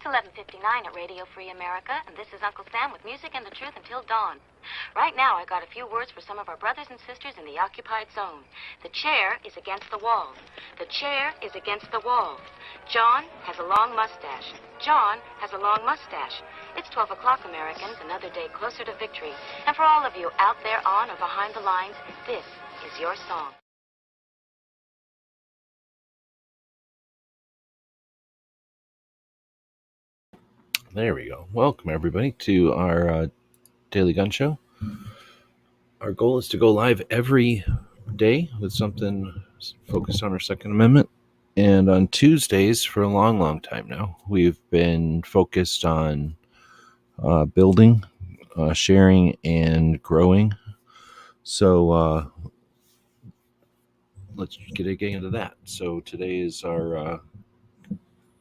It's 11:59 at Radio Free America, and this is Uncle Sam with music and the truth until dawn. Right now, I got a few words for some of our brothers and sisters in the occupied zone. The chair is against the wall. The chair is against the wall. John has a long mustache. John has a long mustache. It's 12 o'clock, Americans, another day closer to victory. And for all of you out there on or behind the lines, this is your song. There we go. Welcome, everybody, to our Daily Gun Show. Our goal is to go live every day with something focused on our Second Amendment. And on Tuesdays, for a long, long time now, we've been focused on building, sharing, and growing. So let's get into that. So today is our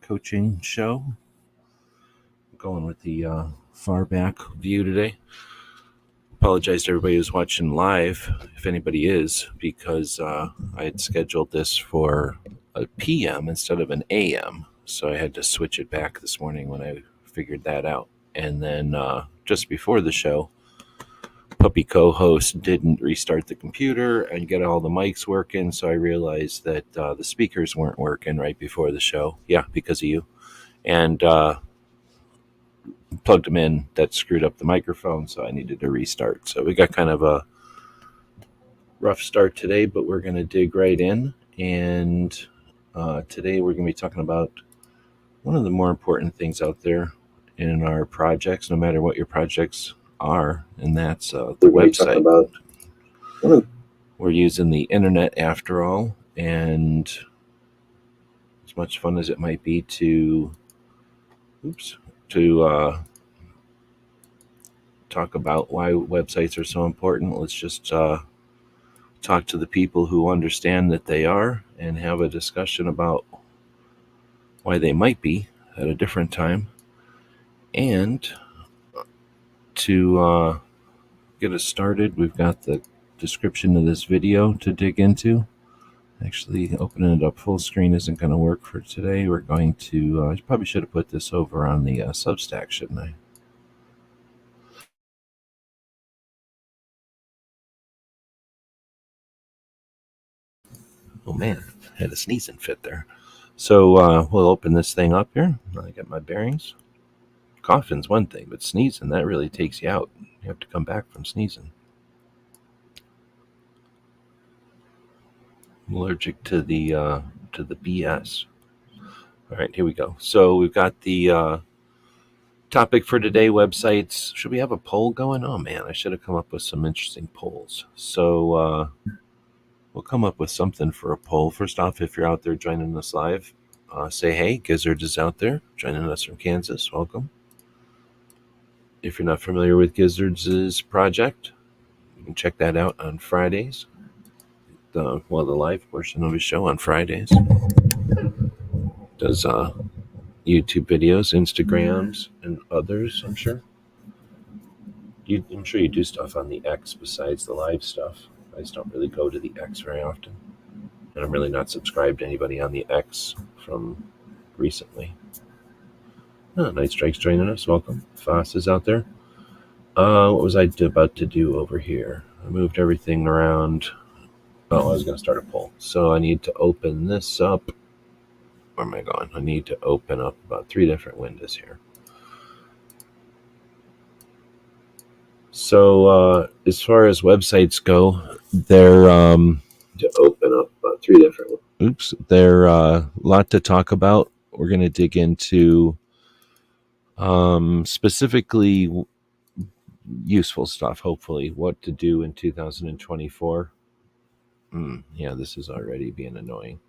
coaching show. Going with the far back view today. Apologize to everybody who's watching live, if anybody is, because I had scheduled this for a PM instead of an AM, so I had to switch it back this morning when I figured that out. And then just before the show, Puppy co-host didn't restart the computer and get all the mics working, so I realized that the speakers weren't working right before the show. Yeah, because of you. And plugged them in, that screwed up the microphone, so I needed to restart. So we got kind of a rough start today, but we're going to dig right in. And today we're going to be talking about one of the more important things out there in our projects, no matter what your projects are, and that's the website. We're using the internet after all, and as much fun as it might be to talk about why websites are so important, let's just talk to the people who understand that they are and have a discussion about why they might be at a different time. And to get us started, we've got the description of this video to dig into. Actually, opening it up full screen isn't going to work for today. We're going to, I probably should have put this over on the Substack, shouldn't I? Oh man, had a sneezing fit there. So we'll open this thing up here. I get my bearings. Coughing's one thing, but sneezing, that really takes you out. You have to come back from sneezing. I'm allergic to the BS. All right, here we go. So we've got the topic for today, websites. Should we have a poll going? Oh man, I should have come up with some interesting polls. So we'll come up with something for a poll. First off, if you're out there joining us live, say hey. Gizzard is out there joining us from Kansas. Welcome. If you're not familiar with Gizzard's project, you can check that out on Fridays. The live portion of his show on Fridays. Does YouTube videos, Instagrams, and others, I'm sure. I'm sure you do stuff on the X besides the live stuff. I just don't really go to the X very often. And I'm really not subscribed to anybody on the X from recently. Oh, Night Strike's joining us. Welcome. Foss is out there. What was I about to do over here? I moved everything around. Oh, I was going to start a poll. So I need to open this up. Where am I going? I need to open up about 3 different windows here. So as far as websites go, they're to open up about 3 different. They're a lot to talk about. We're going to dig into specifically useful stuff. Hopefully, what to do in 2024. Yeah, this is already being annoying.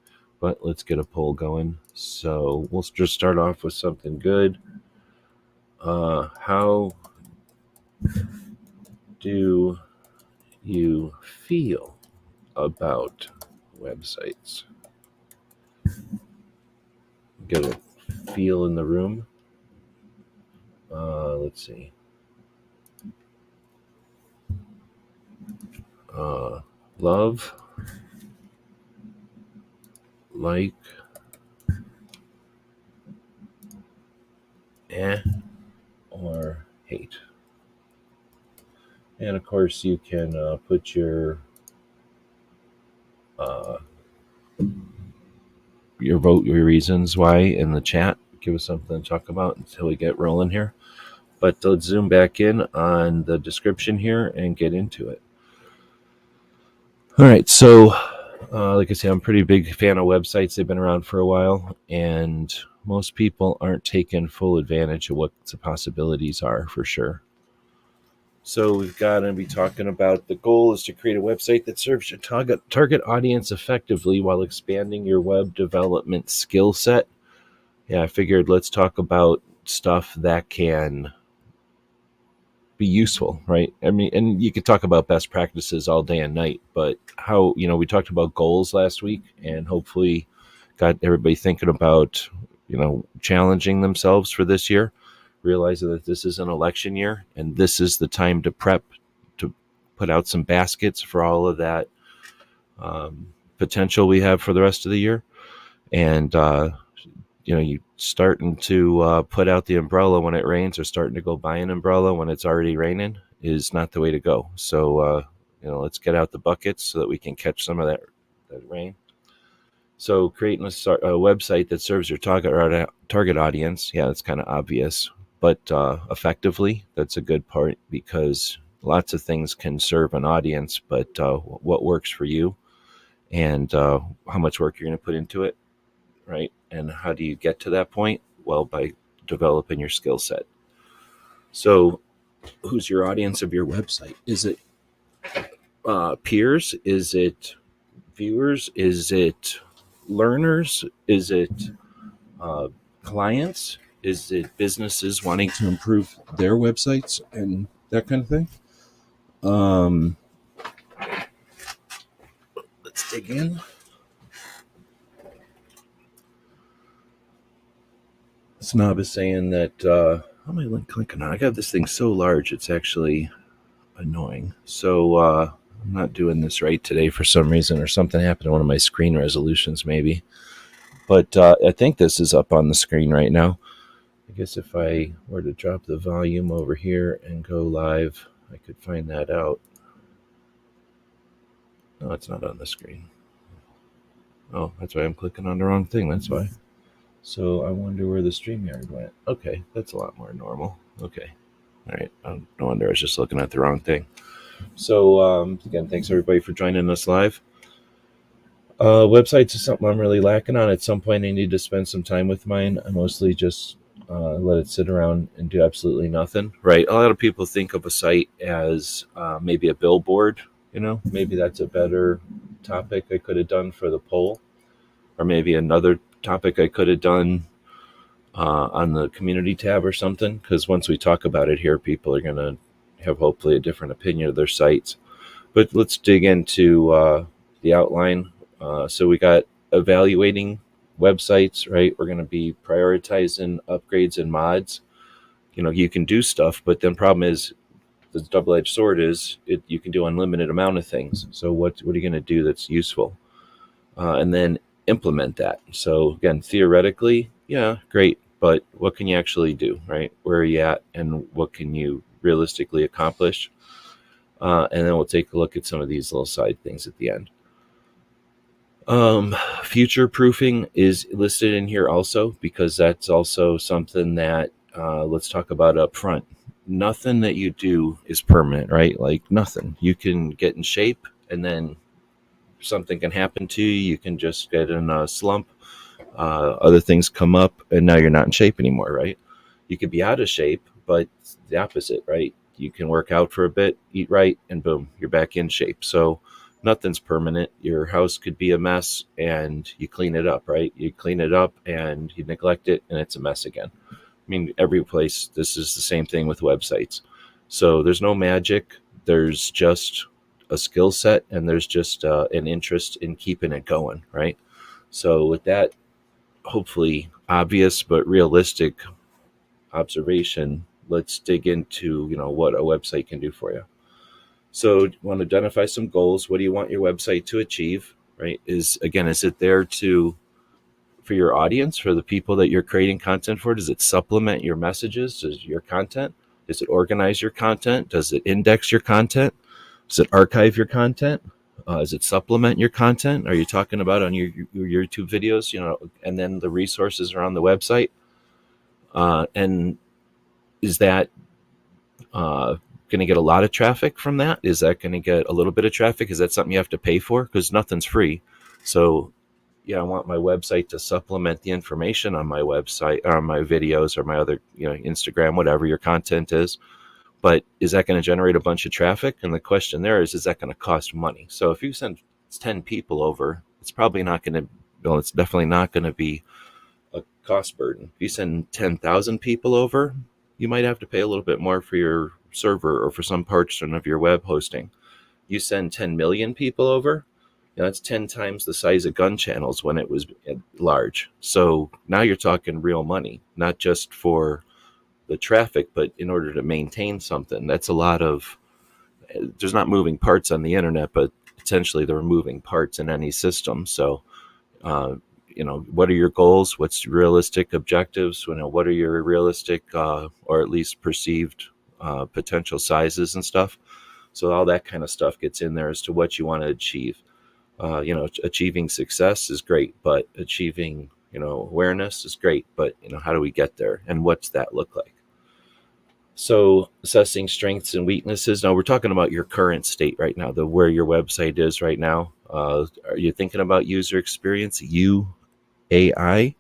But let's get a poll going. So we'll just start off with something good. How do you feel about websites? Get a feel in the room. Let's see. Love, like, or hate. And of course, you can put your vote, your reasons why in the chat. Give us something to talk about until we get rolling here. But let's zoom back in on the description here and get into it. All right, so like I said, I'm a pretty big fan of websites. They've been around for a while, and most people aren't taking full advantage of what the possibilities are for sure. So we've got to be talking about the goal is to create a website that serves your target audience effectively while expanding your web development skill set. Yeah, I figured let's talk about stuff that can be useful, right? I mean, and you could talk about best practices all day and night, but how, we talked about goals last week and hopefully got everybody thinking about, challenging themselves for this year, realizing that this is an election year and this is the time to prep, to put out some baskets for all of that potential we have for the rest of the year. And, you starting to put out the umbrella when it rains or starting to go buy an umbrella when it's already raining is not the way to go. So, let's get out the buckets so that we can catch some of that rain. So creating a website that serves your target audience, yeah, that's kind of obvious, but effectively, that's a good part because lots of things can serve an audience, but what works for you and how much work you're going to put into it, right? And how do you get to that point? Well, by developing your skill set. So who's your audience of your website? Is it peers? Is it viewers? Is it learners? Is it clients? Is it businesses wanting to improve their websites and that kind of thing? Let's dig in. Snob is saying that how am I clicking on? I got this thing so large it's actually annoying. So I'm not doing this right today for some reason, or something happened to one of my screen resolutions maybe. But I think this is up on the screen right now. I guess if I were to drop the volume over here and go live, I could find that out. No, it's not on the screen. Oh, that's why I'm clicking on the wrong thing. That's why. So I wonder where the StreamYard went. Okay, that's a lot more normal. Okay. All right. No wonder I was just looking at the wrong thing. So again, thanks everybody for joining us live. Websites is something I'm really lacking on. At some point, I need to spend some time with mine. I mostly just let it sit around and do absolutely nothing. Right. A lot of people think of a site as maybe a billboard. Maybe that's a better topic I could have done for the poll, or maybe another topic I could have done on the community tab or something. Because once we talk about it here, people are going to have hopefully a different opinion of their sites. But let's dig into the outline. So we got evaluating websites, right? We're going to be prioritizing upgrades and mods. You can do stuff, but then problem is the double-edged sword is you can do unlimited amount of things. So what are you going to do that's useful? And then implement that. So again, theoretically, yeah, great, but what can you actually do, right? Where are you at and what can you realistically accomplish? And then we'll take a look at some of these little side things at the end. Future proofing is listed in here also because that's also something that let's talk about up front. Nothing that you do is permanent, right? Like nothing. You can get in shape and then something can happen to you. You can just get in a slump. Other things come up and now you're not in shape anymore, right? You could be out of shape, but it's the opposite, right? You can work out for a bit, eat right, and boom, you're back in shape. So nothing's permanent. Your house could be a mess and you clean it up, right? You clean it up and you neglect it and it's a mess again. I mean, every place, this is the same thing with websites. So there's no magic. There's just a skill set and there's just an interest in keeping it going, right? So with that, hopefully obvious but realistic observation, let's dig into, what a website can do for you. So you want to identify some goals. What do you want your website to achieve, right? Is it there to for your audience, for the people that you're creating content for? Does it supplement your messages? Does your content? Does it organize your content? Does it index your content? Does it archive your content? Does it supplement your content? Are you talking about on your YouTube videos, and then the resources are on the website? And is that going to get a lot of traffic from that? Is that going to get a little bit of traffic? Is that something you have to pay for? Because nothing's free. So I want my website to supplement the information on my website, or on my videos, or my other, Instagram, whatever your content is. But is that going to generate a bunch of traffic? And the question there is that going to cost money? So if you send 10 people over, it's probably not going to, well, it's definitely not going to be a cost burden. If you send 10,000 people over, you might have to pay a little bit more for your server or for some portion of your web hosting. You send 10 million people over, that's 10 times the size of gun channels when it was large. So now you're talking real money, not just for the traffic, but in order to maintain something. That's a lot of, there's not moving parts on the internet, but potentially there are moving parts in any system. So, what are your goals? What's realistic objectives? What are your realistic, or at least perceived potential sizes and stuff? So all that kind of stuff gets in there as to what you want to achieve. Achieving success is great, but achieving, awareness is great, but, how do we get there? And what's that look like? So assessing strengths and weaknesses. Now we're talking about your current state right now, where your website is right now. Are you thinking about user experience? UAI, I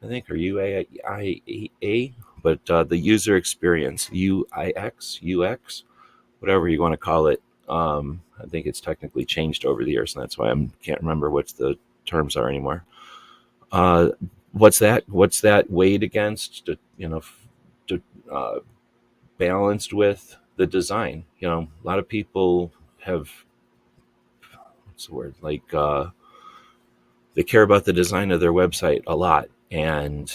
think, or UAIA, but the user experience, UX, whatever you want to call it. I think it's technically changed over the years, and that's why I can't remember what the terms are anymore. What's that weighed against? Balanced with the design. A lot of people have, what's the word? Like they care about the design of their website a lot and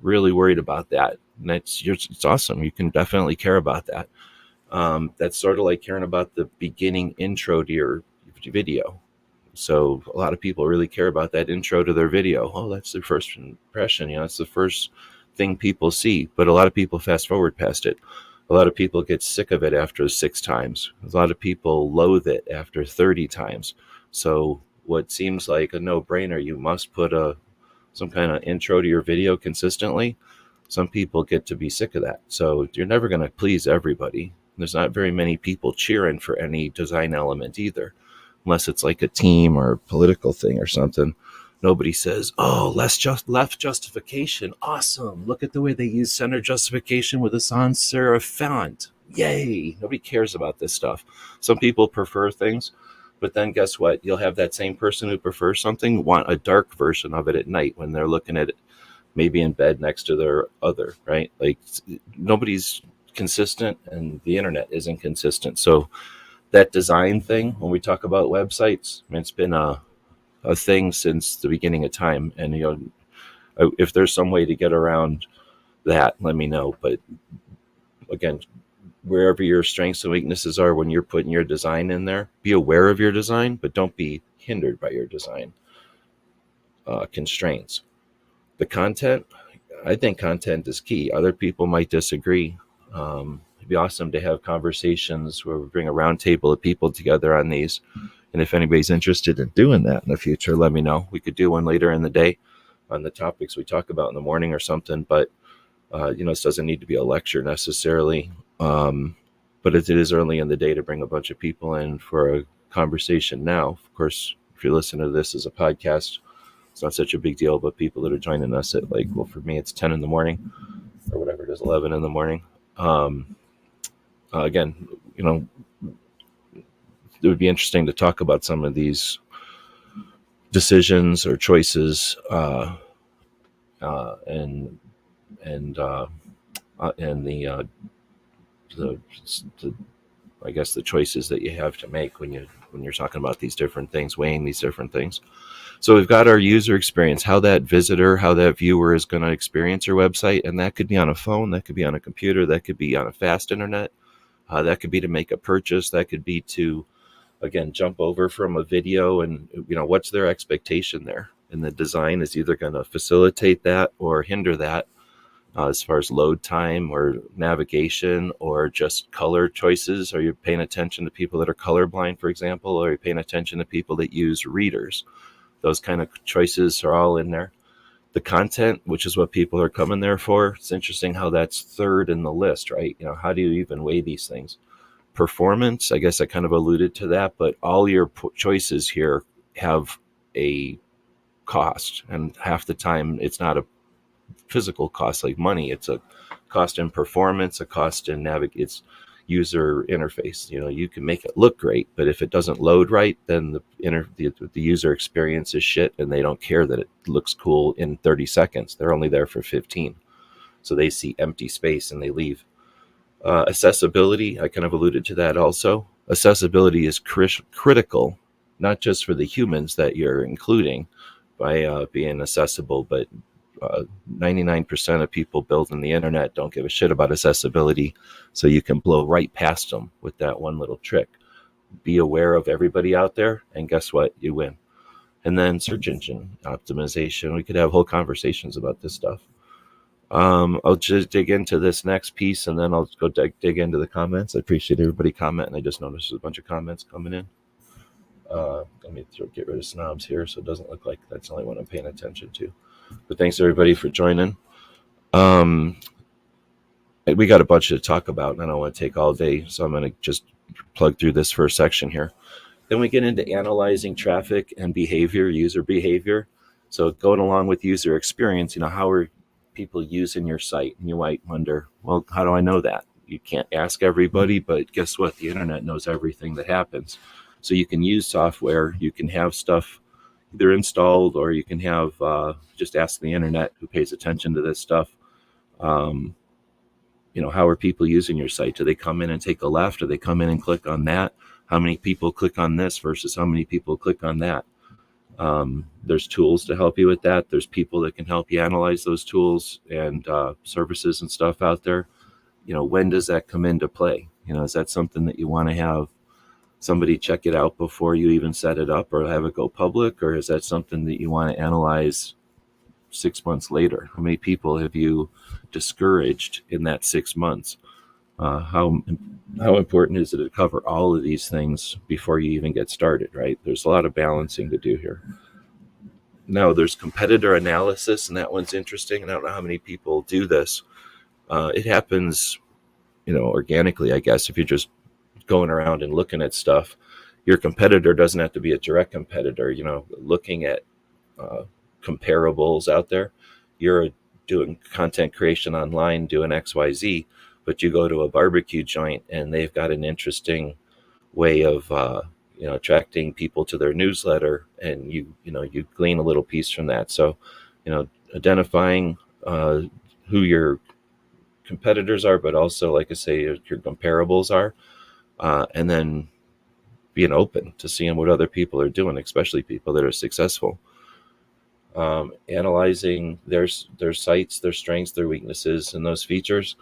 really worried about that. And it's awesome. You can definitely care about that. That's sort of like caring about the beginning intro to your video. So a lot of people really care about that intro to their video. Oh, that's their first impression. It's the first thing people see. But a lot of people fast forward past it. A lot of people get sick of it after 6 times. A lot of people loathe it after 30 times. So what seems like a no-brainer, you must put some kind of intro to your video consistently. Some people get to be sick of that. So you're never going to please everybody. There's not very many people cheering for any design element either, unless it's like a team or a political thing or something. Nobody says, oh, left justification. Awesome. Look at the way they use center justification with a sans serif font. Yay. Nobody cares about this stuff. Some people prefer things, but then guess what? You'll have that same person who prefers something want a dark version of it at night when they're looking at it, maybe in bed next to their other, right? Like nobody's consistent and the internet isn't consistent. So that design thing, when we talk about websites, it's been a thing since the beginning of time. And, if there's some way to get around that, let me know. But again, wherever your strengths and weaknesses are, when you're putting your design in there, be aware of your design, but don't be hindered by your design constraints. The content, I think content is key. Other people might disagree. It'd be awesome to have conversations where we bring a round table of people together on these. And if anybody's interested in doing that in the future, let me know. We could do one later in the day on the topics we talk about in the morning or something. But, this doesn't need to be a lecture necessarily. But it is early in the day to bring a bunch of people in for a conversation now. Of course, if you're listening to this as a podcast, it's not such a big deal. But people that are joining us at for me, it's 10 in the morning or whatever it is, 11 in the morning. Again, it would be interesting to talk about some of these decisions or choices, and I guess the choices that you have to make when you're talking about these different things, weighing these different things. So we've got our user experience, how that visitor, how that viewer is going to experience your website, and that could be on a phone, that could be on a computer, that could be on a fast internet, that could be to make a purchase, that could be to, again, jump over from a video, and what's their expectation there? and the design is either going to facilitate that or hinder that, as far as load time or navigation or just color choices. Are you paying attention to people that are colorblind, for example, or are you paying attention to people that use readers? Those kind of choices are all in there. The content, which is what people are coming there for, it's interesting how that's third in the list, right? How do you even weigh these things? Performance, I guess I kind of alluded to that, but all your choices here have a cost, and half the time it's not a physical cost like money. It's a cost in performance, a cost in it's user interface. You can make it look great, but if it doesn't load right, then the user experience is shit, and they don't care that it looks cool in 30 seconds. They're only there for 15. So they see empty space and they leave. Accessibility, I kind of alluded to that also. Accessibility is critical, not just for the humans that you're including by being accessible, but 99% of people building the internet don't give a shit about accessibility, so you can blow right past them with that one little trick. Be aware of everybody out there, and guess what? You win. And then search engine optimization. We could have whole conversations about this stuff. I'll just dig into this next piece, and then I'll go dig into the comments. I appreciate everybody commenting. I just noticed there's a bunch of comments coming in. Let me get rid of snobs here so it doesn't look like that's the only one I'm paying attention to. But thanks everybody for joining. We got a bunch to talk about, and I don't want to take all day, so I'm going to just plug through this first section here. Then we get into analyzing traffic and behavior, user behavior. So going along with user experience, how are people using your site? And you might wonder, well, how do I know that? You can't ask everybody, but guess what? The internet knows everything that happens. So you can use software, you can have stuff either installed, or you can have just ask the internet, who pays attention to this stuff. How are people using your site? Do they come in and take a left? Do they come in and click on that? How many people click on this versus how many people click on that? There's tools to help you with that. There's people that can help you analyze those tools, and services and stuff out there. When does that come into play? Is that something that you want to have somebody check it out before you even set it up or have it go public? Or is that something that you want to analyze 6 months later? How many people have you discouraged in that 6 months? How important is it to cover all of these things before you even get started, right? There's a lot of balancing to do here. Now, there's competitor analysis, and that one's interesting. I don't know how many people do this. It happens, organically, I guess, if you're just going around and looking at stuff. Your competitor doesn't have to be a direct competitor. Looking at comparables out there. You're doing content creation online, doing XYZ, but you go to a barbecue joint and they've got an interesting way of attracting people to their newsletter, and you glean a little piece from that. So identifying who your competitors are, but also, like I say, your comparables are, and then being open to seeing what other people are doing, especially people that are successful. Analyzing their sites, their strengths, their weaknesses, and those features.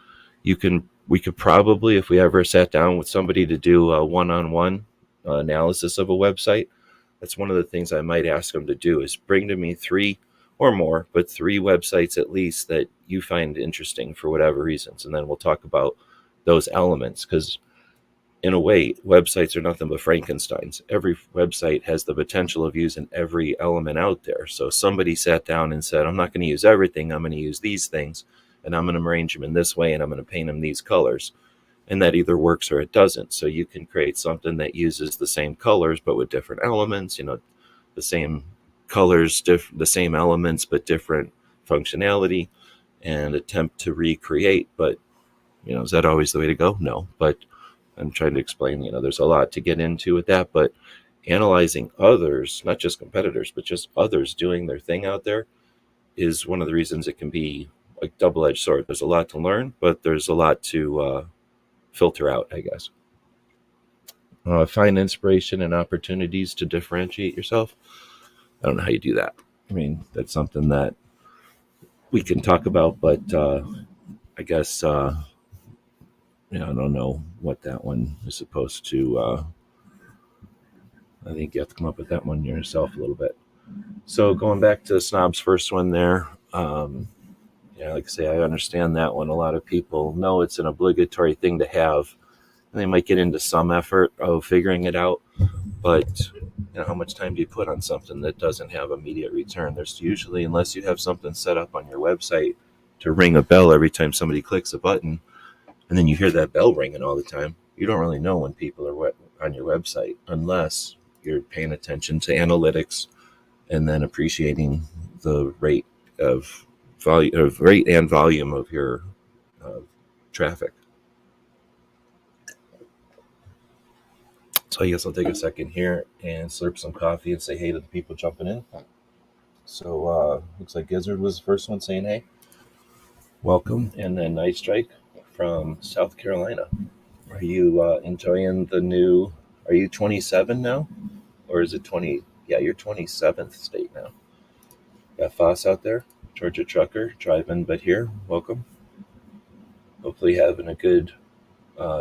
We could probably, if we ever sat down with somebody to do a one-on-one analysis of a website, that's one of the things I might ask them to do, is bring to me 3 or more, but 3 websites at least that you find interesting for whatever reasons. And then we'll talk about those elements, because in a way, websites are nothing but Frankensteins. Every website has the potential of using every element out there. So somebody sat down and said, I'm not going to use everything. I'm going to use these things, and I'm going to arrange them in this way, and I'm going to paint them these colors. And that either works or it doesn't. So you can create something that uses the same colors, but with different elements, the same colors, the same elements, but different functionality, and attempt to recreate. But, is that always the way to go? No, but I'm trying to explain, there's a lot to get into with that, but analyzing others, not just competitors, but just others doing their thing out there, is one of the reasons it can be a double-edged sword. There's a lot to learn, but there's a lot to filter out, I guess. Find inspiration and opportunities to differentiate yourself. I don't know how you do that. I mean, that's something that we can talk about, but I guess I don't know what that one is supposed to. I think you have to come up with that one yourself a little bit. So going back to Snob's first one there, yeah, like I say, I understand that one. A lot of people know it's an obligatory thing to have, and they might get into some effort of figuring it out. But how much time do you put on something that doesn't have immediate return? There's usually, unless you have something set up on your website to ring a bell every time somebody clicks a button, and then you hear that bell ringing all the time, you don't really know when people are on your website unless you're paying attention to analytics and then appreciating the rate of rate and volume of your traffic. So I guess I'll take a second here and slurp some coffee and say hey to the people jumping in. So looks like Gizzard was the first one saying hey. Welcome. And then Night Strike from South Carolina. Are you enjoying the new, are you 27 now? Or is it 20? Yeah, you're 27th state now. Got Foss out there, Georgia Trucker, driving but here. Welcome. Hopefully having a good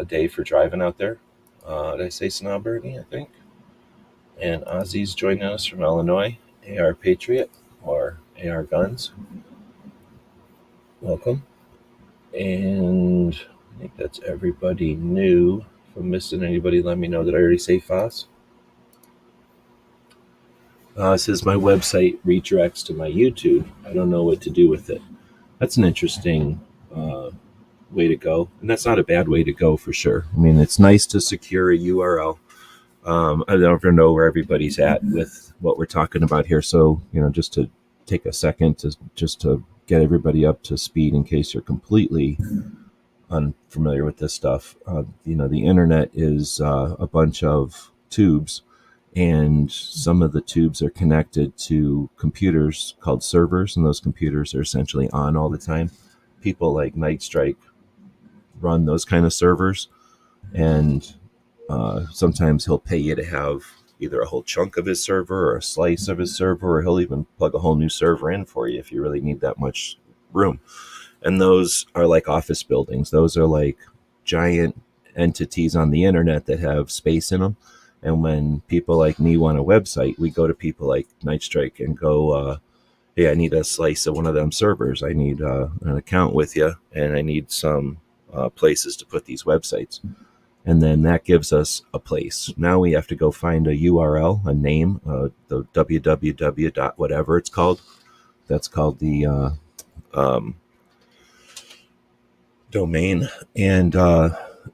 day for driving out there. Did I say Snowbirdie, I think? And Ozzy's joining us from Illinois. AR Patriot, or AR Guns. Welcome. And I think that's everybody new. If I'm missing anybody, let me know. Did I already say Foss? It says my website redirects to my YouTube. I don't know what to do with it. That's an interesting way to go. And that's not a bad way to go for sure. I mean, it's nice to secure a URL. I never know where everybody's at with what we're talking about here. So, just to take a second to get everybody up to speed in case you're completely unfamiliar with this stuff. The internet is a bunch of tubes, and some of the tubes are connected to computers called servers, and those computers are essentially on all the time. People like Night Strike run those kind of servers, and sometimes he'll pay you to have either a whole chunk of his server or a slice of his server, or he'll even plug a whole new server in for you if you really need that much room. And those are like office buildings. Those are like giant entities on the internet that have space in them. And when people like me want a website, we go to people like Night Strike and go, hey, I need a slice of one of them servers. I need an account with you, and I need some places to put these websites. And then that gives us a place. Now we have to go find a URL, a name, the www. Whatever it's called. That's called the domain. And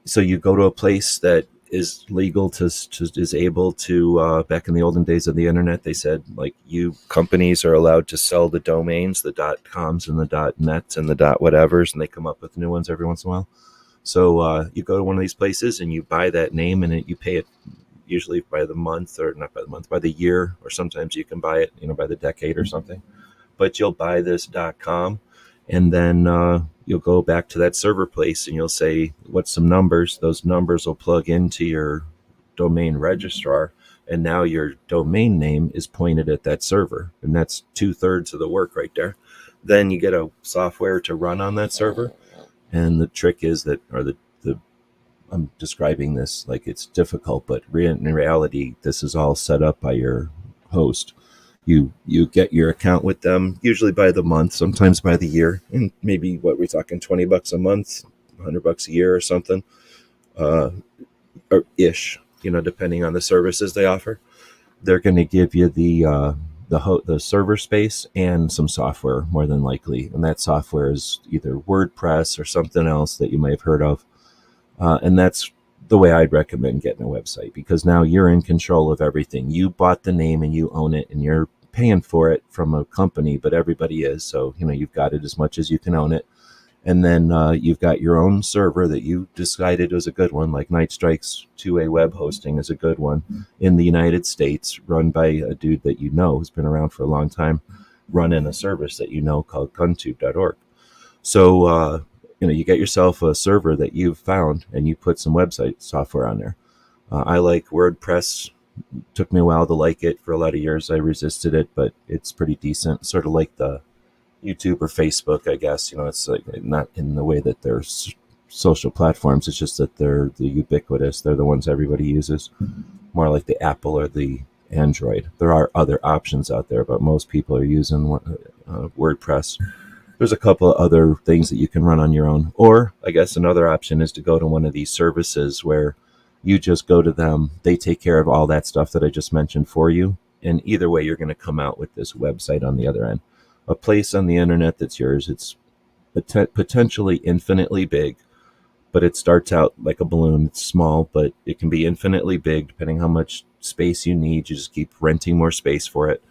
so you go to a place that is legal is able to, back in the olden days of the internet, they said, like, you companies are allowed to sell the domains, the .coms and the .nets and the .whatevers, and they come up with new ones every once in a while. So you go to one of these places and you buy that name, and you pay it usually by the month, or not by the month, by the year, or sometimes you can buy it, by the decade or something. But you'll buy this .com, and then you'll go back to that server place and you'll say, what's some numbers? Those numbers will plug into your domain registrar, and now your domain name is pointed at that server, and that's 2/3 of the work right there. Then you get a software to run on that server. And the trick is that, I'm describing this like it's difficult, but in reality, this is all set up by your host. You get your account with them, usually by the month, sometimes by the year, and maybe what we're talking, $20 a month, $100 a year or something, or ish, depending on the services they offer. They're going to give you the server space and some software, more than likely. And that software is either WordPress or something else that you may have heard of. And that's the way I'd recommend getting a website, because now you're in control of everything. You bought the name and you own it, and you're paying for it from a company, but everybody is. So, you've got it as much as you can own it. And then you've got your own server that you decided was a good one, like Night Strike's 2A web hosting is a good one in the United States, run by a dude that who's been around for a long time, running a service that called guntube.org. So, you get yourself a server that you've found, and you put some website software on there. I like WordPress. Took me a while to like it. For a lot of years, I resisted it, but it's pretty decent. Sort of like the YouTube or Facebook, I guess. It's like not in the way that they're social platforms. It's just that they're the ubiquitous. They're the ones everybody uses. More like the Apple or the Android. There are other options out there, but most people are using WordPress. There's a couple of other things that you can run on your own. Or I guess another option is to go to one of these services where you just go to them. They take care of all that stuff that I just mentioned for you. And either way, you're going to come out with this website on the other end. A place on the internet that's yours. It's potentially infinitely big, but it starts out like a balloon. It's small, but it can be infinitely big depending how much space you need. You just keep renting more space for it.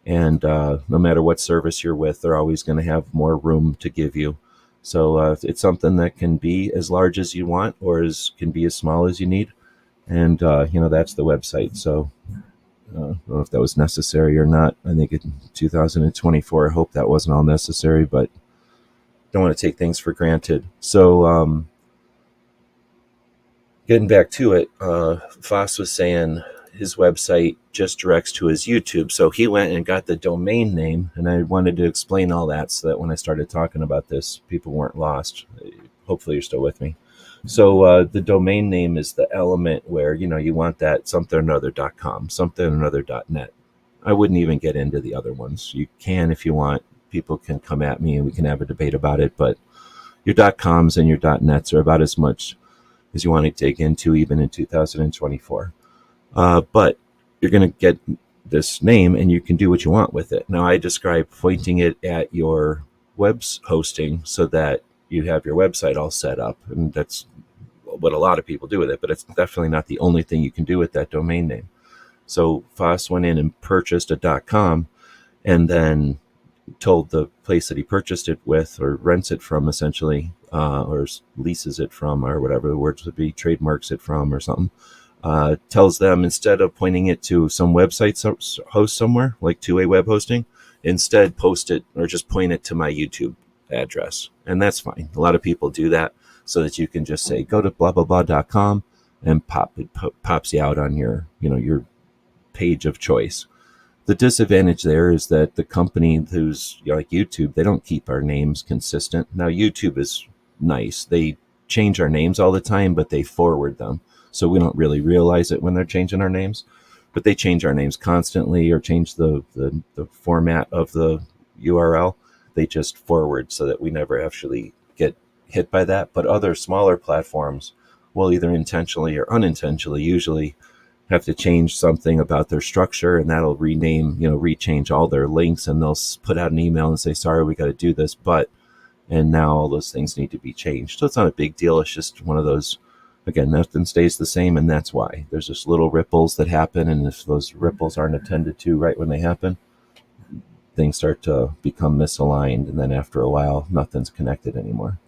And no matter what service you're with, they're always going to have more room to give you. So it's something that can be as large as you want, or can be as small as you need. And that's the website. So I don't know if that was necessary or not. I think in 2024, I hope that wasn't all necessary, but don't want to take things for granted. So getting back to it, Foss was saying his website just directs to his YouTube. So he went and got the domain name, and I wanted to explain all that so that when I started talking about this, people weren't lost. Hopefully you're still with me. So the domain name is the element where, you want that somethinganother.com, somethinganother.net. I wouldn't even get into the other ones. You can if you want. People can come at me and we can have a debate about it, but your .coms and your .nets are about as much as you want to dig into even in 2024. But you're going to get this name and you can do what you want with it. Now, I describe pointing it at your web hosting so that you have your website all set up. And that's what a lot of people do with it, but it's definitely not the only thing you can do with that domain name. So Foss went in and purchased a .com and then told the place that he purchased it with or rents it from essentially, or leases it from, or whatever the words would be, trademarks it from or something, tells them instead of pointing it to some website host somewhere like 2A web hosting, instead post it or just point it to my YouTube address. And that's fine. A lot of people do that so that you can just say, go to blah, blah, blah.com and it pops you out on your page of choice. The disadvantage there is that the company who's like YouTube, they don't keep our names consistent. Now, YouTube is nice. They change our names all the time, but they forward them. So we don't really realize it when they're changing our names. But they change our names constantly or change the format of the URL. They just forward so that we never actually get hit by that. But other smaller platforms will either intentionally or unintentionally usually have to change something about their structure, and that'll rechange all their links, and they'll put out an email and say, sorry, we got to do this, and now all those things need to be changed. So it's not a big deal. It's just one of those, again, nothing stays the same, and that's why. There's just little ripples that happen, and if those ripples aren't attended to right when they happen, things start to become misaligned, and then after a while, nothing's connected anymore.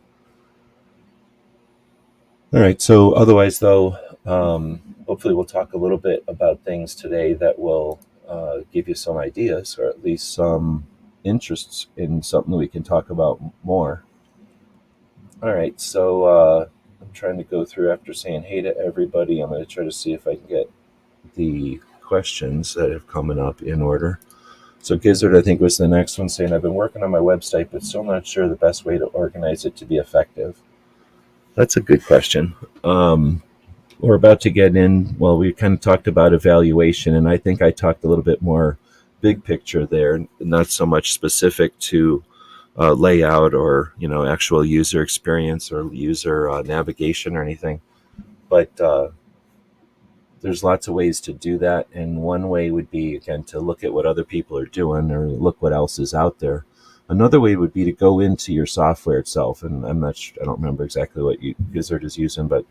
All right, so otherwise, though, hopefully we'll talk a little bit about things today that will give you some ideas or at least some interests in something we can talk about more. All right, so I'm trying to go through after saying hey to everybody. I'm going to try to see if I can get the questions that have coming up in order. So Gizzard, I think, was the next one, saying, I've been working on my website, but still not sure the best way to organize it to be effective. That's a good question. We're about to get in. Well, we kind of talked about evaluation, and I think I talked a little bit more big picture there, not so much specific to layout or actual user experience or user navigation or anything. But there's lots of ways to do that, and one way would be, again, to look at what other people are doing or look what else is out there. Another way would be to go into your software itself, and I don't remember exactly what Gizzard is using, but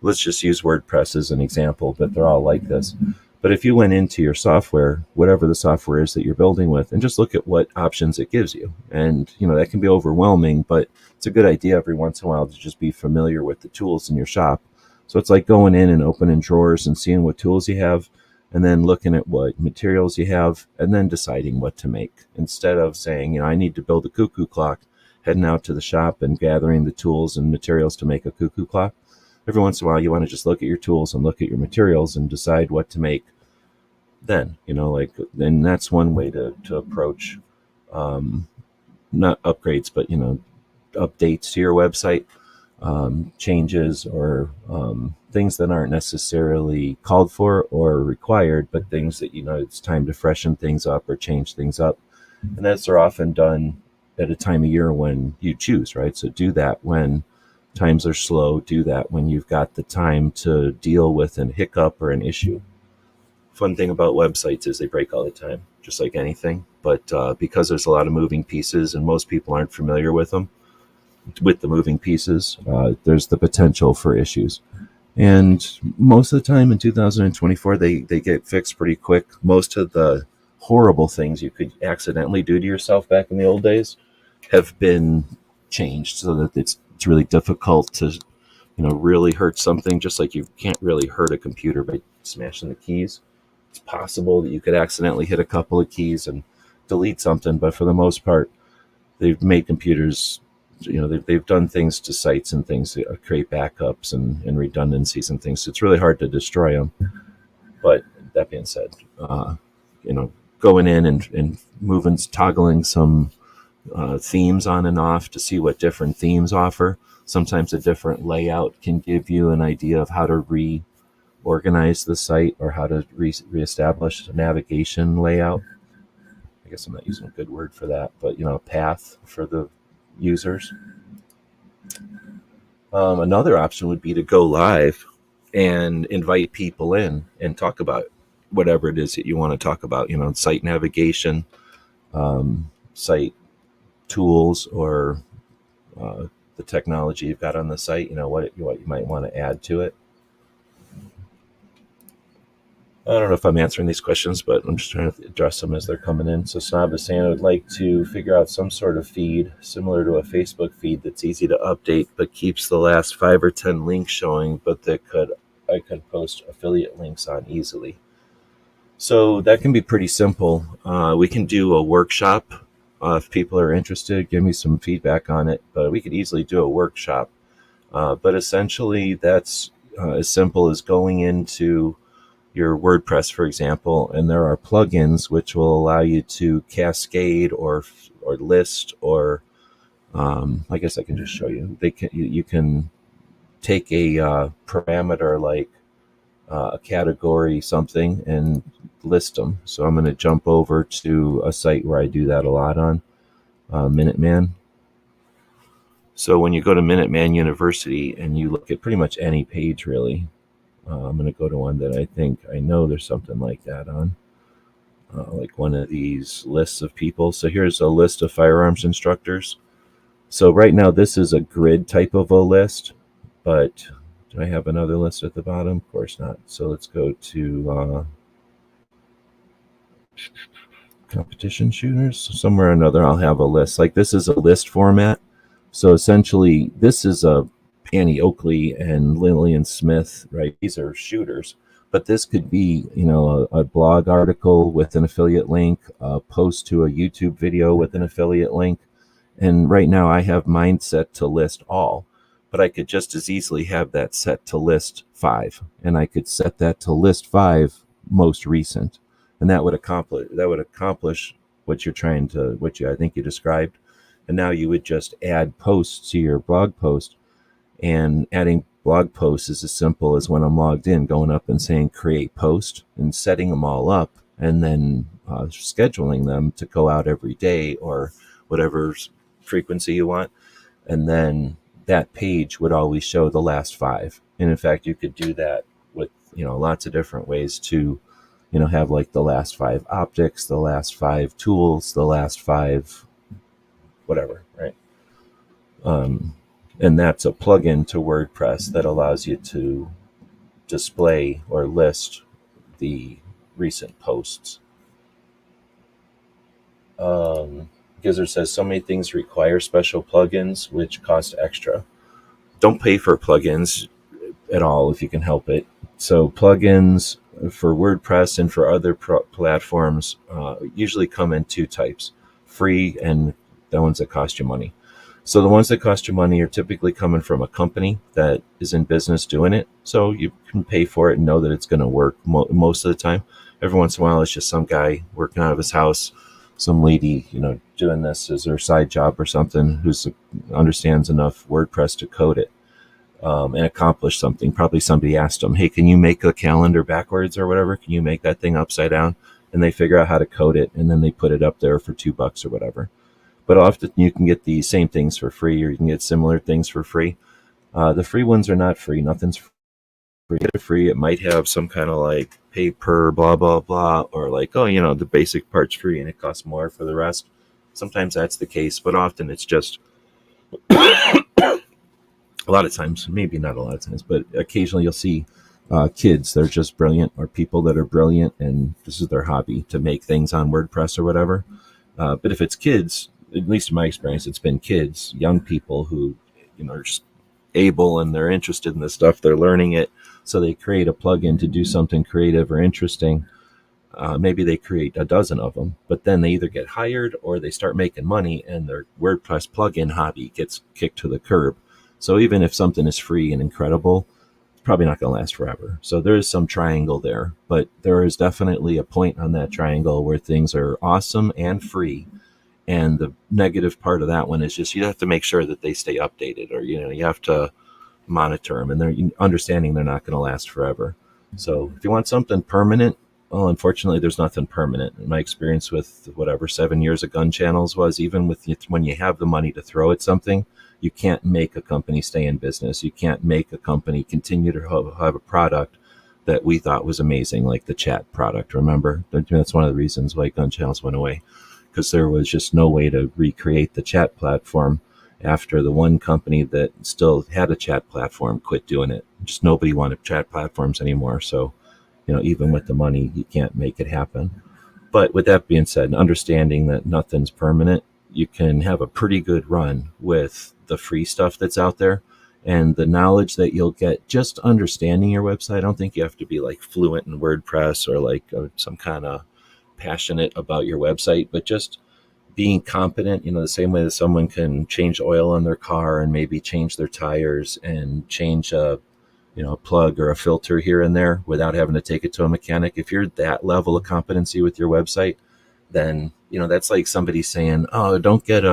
let's just use WordPress as an example, but they're all like this. But if you went into your software, whatever the software is that you're building with, and just look at what options it gives you, and that can be overwhelming, but it's a good idea every once in a while to just be familiar with the tools in your shop. So it's like going in and opening drawers and seeing what tools you have, and then looking at what materials you have, and then deciding what to make. Instead of saying, I need to build a cuckoo clock, heading out to the shop and gathering the tools and materials to make a cuckoo clock. Every once in a while, you want to just look at your tools and look at your materials and decide what to make then. And that's one way to approach, not upgrades, but, updates to your website. changes or things that aren't necessarily called for or required, but things that, it's time to freshen things up or change things up. And that's are often done at a time of year when you choose, right? So do that when times are slow, do that when you've got the time to deal with an hiccup or an issue. Fun thing about websites is they break all the time, just like anything. But because there's a lot of moving pieces and most people aren't familiar with them, with the moving pieces, there's the potential for issues. And most of the time in 2024, they get fixed pretty quick. Most of the horrible things you could accidentally do to yourself back in the old days have been changed so that it's really difficult to, really hurt something, just like you can't really hurt a computer by smashing the keys. It's possible that you could accidentally hit a couple of keys and delete something, but for the most part, they've made computers, they've done things to sites and things to create backups and redundancies and things. So it's really hard to destroy them. But that being said, going in and moving, toggling some themes on and off to see what different themes offer. Sometimes a different layout can give you an idea of how to reorganize the site or how to reestablish a navigation layout. I guess I'm not using a good word for that, but a path for the users. Another option would be to go live and invite people in and talk about whatever it is that you want to talk about, site navigation, site tools, or the technology you've got on the site, what you might want to add to it. I don't know if I'm answering these questions, but I'm just trying to address them as they're coming in. So Snob is saying I would like to figure out some sort of feed similar to a Facebook feed that's easy to update, but keeps the last 5 or 10 links showing, but that I could post affiliate links on easily. So that can be pretty simple. We can do a workshop. If people are interested, give me some feedback on it, but we could easily do a workshop. But essentially that's as simple as going into your WordPress, for example, and there are plugins which will allow you to cascade or list, or I guess I can just show you. You can take a parameter like a category something and list them. So I'm going to jump over to a site where I do that a lot on, Minuteman. So when you go to Minuteman University and you look at pretty much any page really, I'm going to go to one that I know there's something like that on, like one of these lists of people. So here's a list of firearms instructors. So right now this is a grid type of a list, but do I have another list at the bottom? Of course not. So let's go to competition shooters. Somewhere or another I'll have a list. Like this is a list format. So essentially this is a Annie Oakley and Lillian Smith, right? These are shooters, but this could be, a blog article with an affiliate link, a post to a YouTube video with an affiliate link. And right now I have mine set to list all, but I could just as easily have that set to list 5, and I could set that to list 5 most recent, and that would accomplish what you're trying to, I think you described. And now you would just add posts to your blog post. And adding blog posts is as simple as when I'm logged in, going up and saying create post and setting them all up, and then scheduling them to go out every day or whatever frequency you want. And then that page would always show the last 5. And in fact, you could do that with, lots of different ways to, have like the last 5 optics, the last 5 tools, the last 5 whatever, right? And that's a plugin to WordPress that allows you to display or list the recent posts. Gizzard says so many things require special plugins which cost extra. Don't pay for plugins at all if you can help it. So plugins for WordPress and for other platforms usually come in 2 types: free and the ones that cost you money. So the ones that cost you money are typically coming from a company that is in business doing it. So you can pay for it and know that it's going to work most of the time. Every once in a while, it's just some guy working out of his house, some lady, doing this as her side job or something, who understands enough WordPress to code it. and accomplish something. Probably somebody asked them, hey, can you make a calendar backwards or whatever? Can you make that thing upside down? And they figure out how to code it, and then they put it up there for $2 or whatever. But often you can get the same things for free, or you can get similar things for free. The free ones are not free. Nothing's free. Get it free. It might have some kind of like pay per blah, blah, blah, or like, oh, the basic part's free and it costs more for the rest. Sometimes that's the case, but often it's just a lot of times, maybe not a lot of times, but occasionally you'll see kids that are just brilliant, or people that are brilliant and this is their hobby, to make things on WordPress or whatever. But if it's kids, at least in my experience, it's been kids, young people who are just able and they're interested in this stuff. They're learning it. So they create a plugin to do something creative or interesting. Maybe they create a dozen of them, but then they either get hired or they start making money and their WordPress plugin hobby gets kicked to the curb. So even if something is free and incredible, it's probably not going to last forever. So there is some triangle there, but there is definitely a point on that triangle where things are awesome and free. And the negative part of that one is just you have to make sure that they stay updated, or, you have to monitor them, and they're understanding they're not going to last forever. So if you want something permanent, well, unfortunately, there's nothing permanent. In my experience with whatever 7 years of gun channels was, even with when you have the money to throw at something, you can't make a company stay in business. You can't make a company continue to have a product that we thought was amazing, like the chat product. Remember, that's one of the reasons why gun channels went away, because there was just no way to recreate the chat platform after the one company that still had a chat platform quit doing it. Just nobody wanted chat platforms anymore. So, even with the money, you can't make it happen. But with that being said, understanding that nothing's permanent, you can have a pretty good run with the free stuff that's out there, and the knowledge that you'll get just understanding your website. I don't think you have to be like fluent in WordPress or like some kind of passionate about your website, but just being competent, the same way that someone can change oil on their car and maybe change their tires and change a plug or a filter here and there without having to take it to a mechanic. If you're that level of competency with your website, then, that's like somebody saying, oh, don't get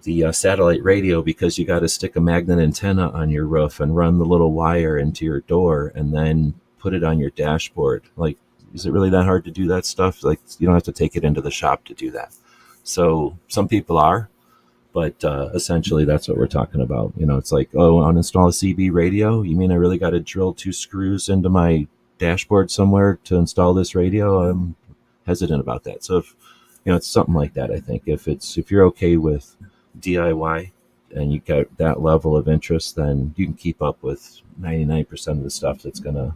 the satellite radio because you got to stick a magnet antenna on your roof and run the little wire into your door and then put it on your dashboard. Like, is it really that hard to do that stuff? Like, you don't have to take it into the shop to do that. So some people are, but essentially that's what we're talking about. It's like, oh, uninstall a CB radio? You mean I really got to drill 2 screws into my dashboard somewhere to install this radio? I'm hesitant about that. So if, it's something like that, I think. If you're okay with DIY and you got that level of interest, then you can keep up with 99% of the stuff that's going to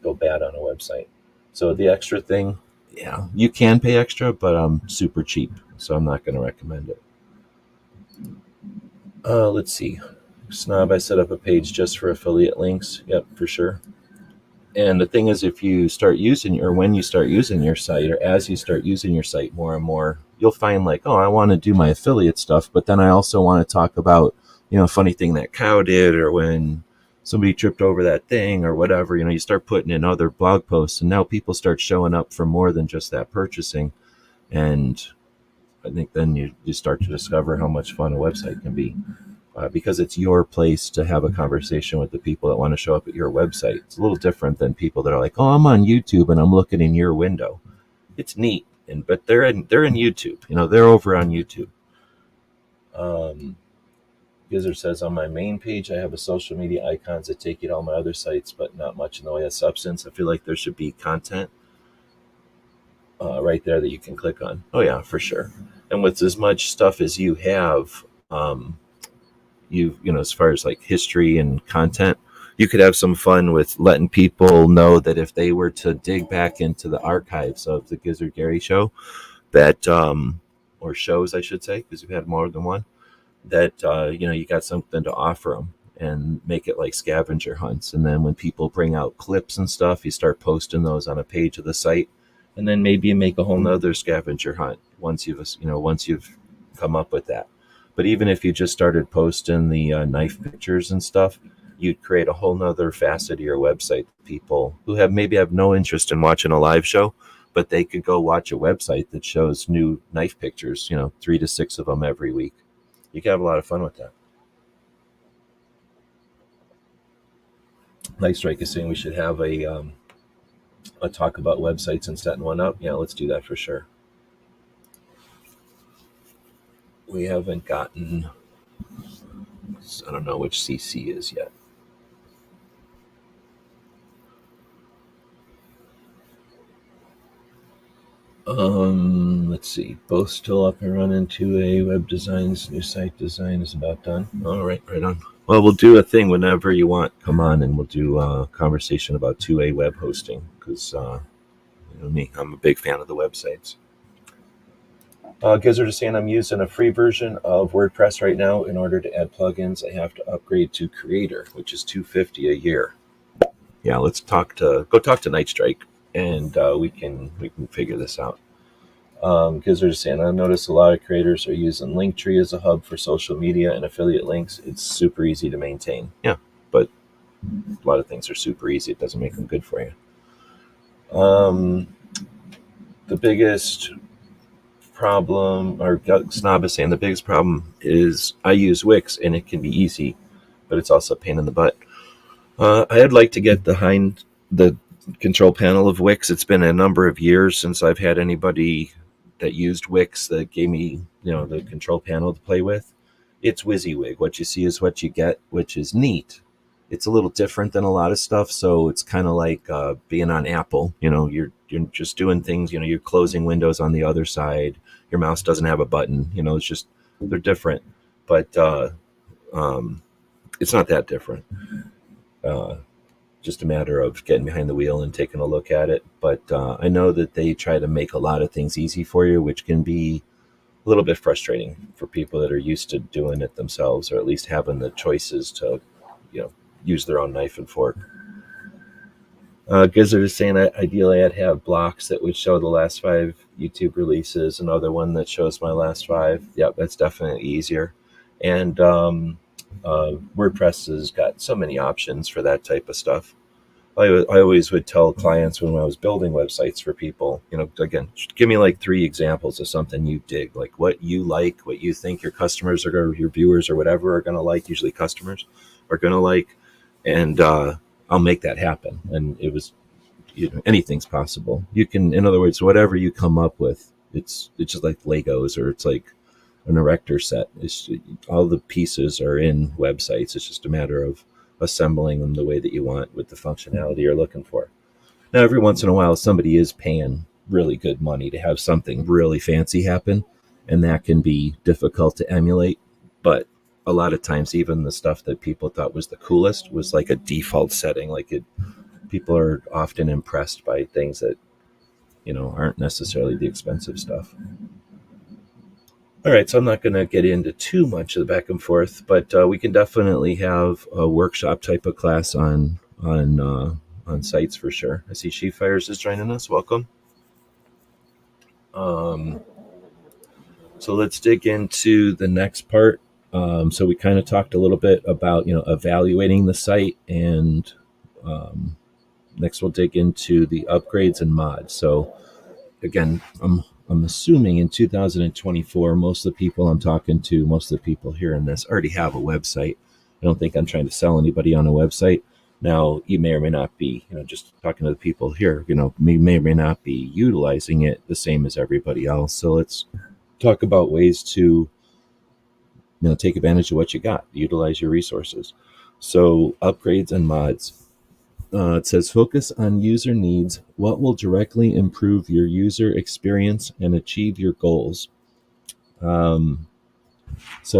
go bad on a website. So the extra thing, yeah, you can pay extra, but I'm super cheap, so I'm not going to recommend it. Let's see. Snob, I set up a page just for affiliate links. Yep, for sure. And the thing is, if you start using, or when you start using your site, or as you start using your site more and more, you'll find like, oh, I want to do my affiliate stuff, but then I also want to talk about, a funny thing that cow did, or when somebody tripped over that thing or whatever. You start putting in other blog posts, and now people start showing up for more than just that purchasing. And I think then you start to discover how much fun a website can be, because it's your place to have a conversation with the people that want to show up at your website. It's a little different than people that are like, oh, I'm on YouTube and I'm looking in your window. It's neat, but they're in YouTube. They're over on YouTube. Gizzard says, on my main page, I have a social media icons that take you to all my other sites, but not much in the way of substance. I feel like there should be content right there that you can click on. Oh yeah, for sure. And with as much stuff as you have, as far as like history and content, you could have some fun with letting people know that if they were to dig back into the archives of the Gizzard Gary show, that, or shows, I should say, because we've had more than one, that, you got something to offer them, and make it like scavenger hunts. And then when people bring out clips and stuff, you start posting those on a page of the site. And then maybe you make a whole nother scavenger hunt once you've come up with that. But even if you just started posting the knife pictures and stuff, you'd create a whole nother facet of your website. People who maybe have no interest in watching a live show, but they could go watch a website that shows new knife pictures, 3 to 6 of them every week. You can have a lot of fun with that. Nightstrike is saying we should have a talk about websites and setting one up. Yeah, let's do that for sure. We haven't gotten, I don't know which CC is yet. Let's see. Both still up and running. 2A web designs. New site design is about done. All right, right on. Well, we'll do a thing whenever you want. Come on, and we'll do a conversation about 2A web hosting because you know me, I'm a big fan of the websites. Gizzard is saying I'm using a free version of WordPress right now. In order to add plugins, I have to upgrade to Creator, which is $250 a year. Yeah, go talk to Nightstrike, and we can figure this out. Gizzard is saying I noticed a lot of creators are using Linktree as a hub for social media and affiliate links. It's super easy to maintain. Yeah, but a lot of things are super easy. It doesn't make them good for you. The biggest problem, or Snob is saying the biggest problem is I use Wix and it can be easy, but it's also a pain in the butt. I'd like to get behind the control panel of Wix. It's been a number of years since I've had anybody that used Wix that gave me, the control panel to play with. It's WYSIWYG. What you see is what you get, which is neat. It's a little different than a lot of stuff, so it's kind of like being on Apple. You're just doing things. You're closing windows on the other side. Your mouse doesn't have a button. It's just they're different, but it's not that different. Just a matter of getting behind the wheel and taking a look at it. But I know that they try to make a lot of things easy for you, which can be a little bit frustrating for people that are used to doing it themselves, or at least having the choices to, use their own knife and fork. Gizzard is saying ideally I'd have blocks that would show the last 5 YouTube releases, another one that shows my last 5. Yep, that's definitely easier. And WordPress has got so many options for that type of stuff. I always would tell clients when I was building websites for people, again, give me like 3 examples of something you dig, like what you like, what you think your customers or your viewers or whatever are going to like, usually customers are going to like, and I'll make that happen. And it was, anything's possible. You can, in other words, whatever you come up with, it's just like Legos, or it's like an erector set. All the pieces are in websites. It's just a matter of assembling them the way that you want with the functionality you're looking for. Now, every once in a while, somebody is paying really good money to have something really fancy happen, and that can be difficult to emulate. But a lot of times, even the stuff that people thought was the coolest was like a default setting. People are often impressed by things that, aren't necessarily the expensive stuff. All right, so I'm not going to get into too much of the back and forth, but we can definitely have a workshop type of class on sites for sure. I see She Fires is joining us. Welcome. So let's dig into the next part. So we kind of talked a little bit about evaluating the site, and next we'll dig into the upgrades and mods. So again, I'm assuming in 2024, most of the people I'm talking to, most of the people hearing this already have a website. I don't think I'm trying to sell anybody on a website. Now, you may or may not be, just talking to the people here, may or may not be utilizing it the same as everybody else. So let's talk about ways to, take advantage of what you got, utilize your resources. So upgrades and mods. It says focus on user needs. What will directly improve your user experience and achieve your goals? So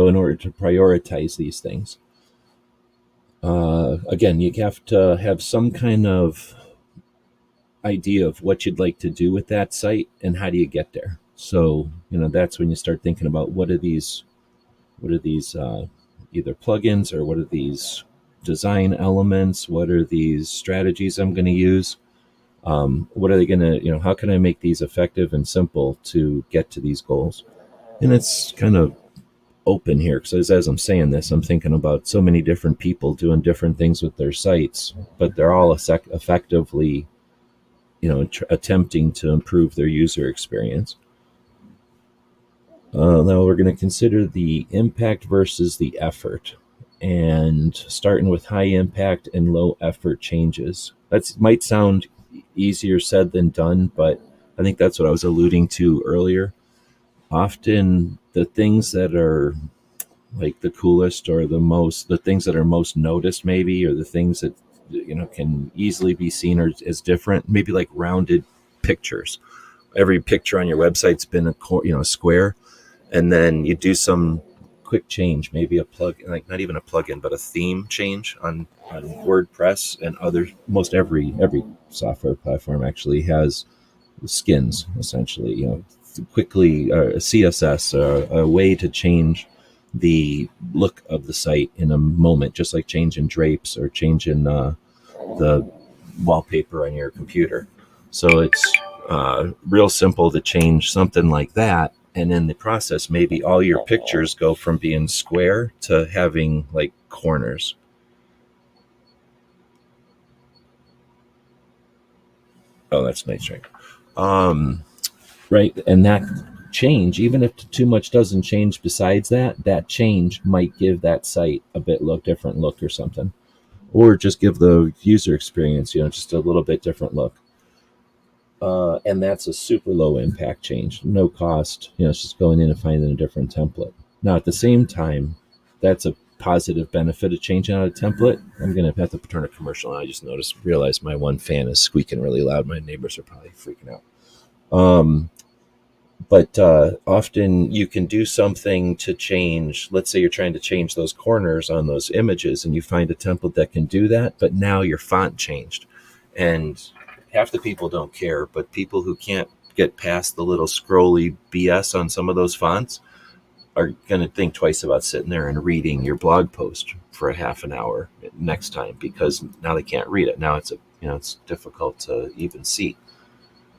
in order to prioritize these things, again, you have to have some kind of idea of what you'd like to do with that site and how do you get there. So, that's when you start thinking about what are these either plugins, or what are these design elements, what are these strategies I'm going to use, what are they going to, how can I make these effective and simple to get to these goals? And it's kind of open here, because as I'm saying this, I'm thinking about so many different people doing different things with their sites, but they're all effectively, attempting to improve their user experience. Now we're going to consider the impact versus the effort. and starting with high impact and low effort changes. That might sound easier said than done, but I think that's what I was alluding to earlier. Often the things that are like the coolest or the things that are most noticed maybe, or the things that can easily be seen or as different, maybe like rounded pictures. Every picture on your website's been a square, and then you do some quick change, maybe a plug, like not even a plugin, but a theme change on WordPress and most every software platform actually has skins, essentially, quickly CSS, a way to change the look of the site in a moment, just like changing drapes or changing the wallpaper on your computer. So it's real simple to change something like that. And in the process, maybe all your pictures go from being square to having like corners. Oh, that's nice, right? Right. And that change, even if too much doesn't change besides that change might give that site a different look or something, or just give the user experience, just a little bit different look. And that's a super low impact change, no cost. It's just going in and finding a different template. Now, at the same time, that's a positive benefit of changing out a template. I'm going to have to turn a commercial on. I just realized my one fan is squeaking really loud. My neighbors are probably freaking out. But often you can do something to change. Let's say you're trying to change those corners on those images, and you find a template that can do that, but now your font changed. And half the people don't care, but people who can't get past the little scrolly BS on some of those fonts are going to think twice about sitting there and reading your blog post for a half an hour next time, because now they can't read it. Now it's difficult to even see.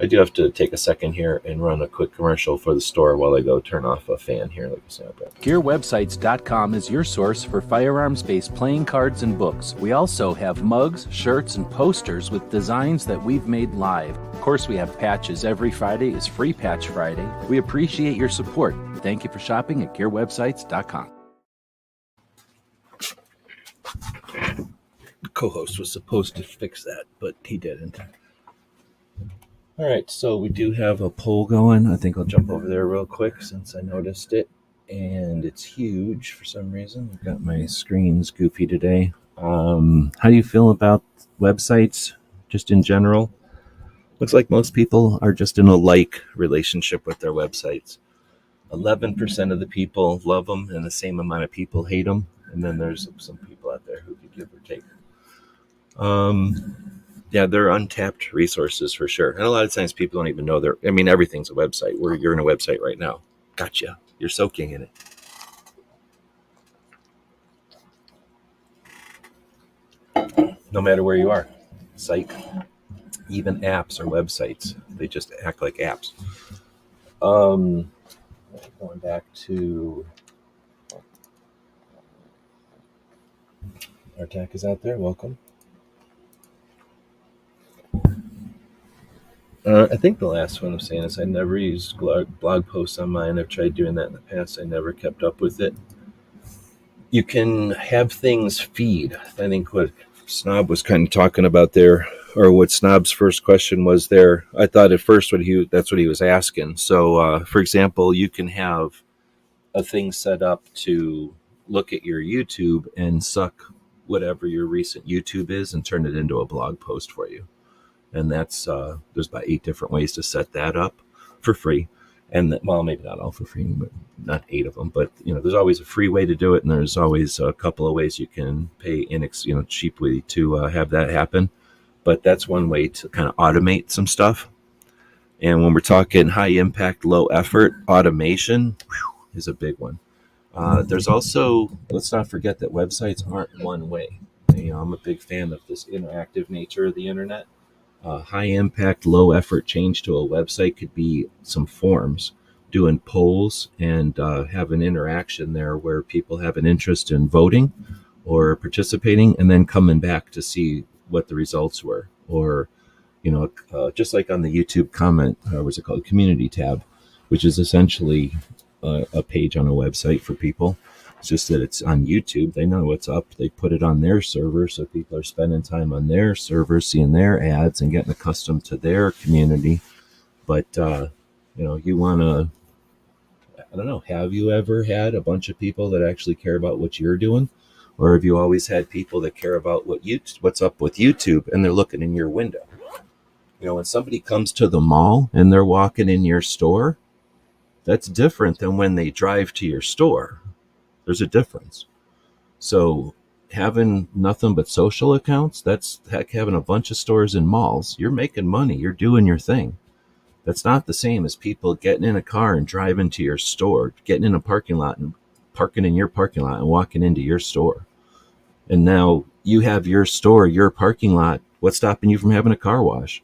I do have to take a second here and run a quick commercial for the store while I go turn off a fan here. Like I said, GearWebsites.com is your source for firearms-based playing cards and books. We also have mugs, shirts, and posters with designs that we've made live. Of course, we have patches. Every Friday is Free Patch Friday. We appreciate your support. Thank you for shopping at GearWebsites.com. The co-host was supposed to fix that, but he didn't. All right, so we do have a poll going. I think I'll jump over there real quick since I noticed it, and it's huge for some reason. I've got my screens goofy today. How do you feel about websites just in general? Looks like most people are just in a like relationship with their websites. 11% of the people love them, and the same amount of people hate them. And then there's some people out there who could give or take. Yeah, they're untapped resources for sure. And a lot of times people don't even know everything's a website. You're in a website right now. Gotcha. You're soaking in it. No matter where you are. Psych. Even apps are websites. They just act like apps. Going back to Artak is out there. Welcome. I think the last one I'm saying is I never used blog posts on mine. I've tried doing that in the past. I never kept up with it. You can have things feed. I think what Snob was kind of talking about there, or what Snob's first question was there, I thought at first that's what he was asking. So, for example, you can have a thing set up to look at your YouTube and suck whatever your recent YouTube is and turn it into a blog post for you. And that's there's about 8 different ways to set that up for free. And maybe not all for free, but not 8 of them. But there's always a free way to do it, and there's always a couple of ways you can pay cheaply to have that happen. But that's one way to kind of automate some stuff. And when we're talking high impact, low effort, automation is a big one. There's also, let's not forget that websites aren't one way. I'm a big fan of this interactive nature of the internet. High impact, low effort change to a website could be some forms, doing polls and have an interaction there where people have an interest in voting or participating, and then coming back to see what the results were. Or, just like on the YouTube comment, what's it called, community tab, which is essentially a page on a website for people. It's just that it's on YouTube. They know what's up. They put it on their server, so people are spending time on their server, seeing their ads and getting accustomed to their community. But, you want to, I don't know, have you ever had a bunch of people that actually care about what you're doing? Or have you always had people that care about what's up with YouTube and they're looking in your window? When somebody comes to the mall and they're walking in your store, that's different than when they drive to your store. There's a difference. So having nothing but social accounts, that's heck, having a bunch of stores in malls. You're making money. You're doing your thing. That's not the same as people getting in a car and driving to your store, getting in a parking lot and parking in your parking lot and walking into your store. And now you have your store, your parking lot. What's stopping you from having a car wash?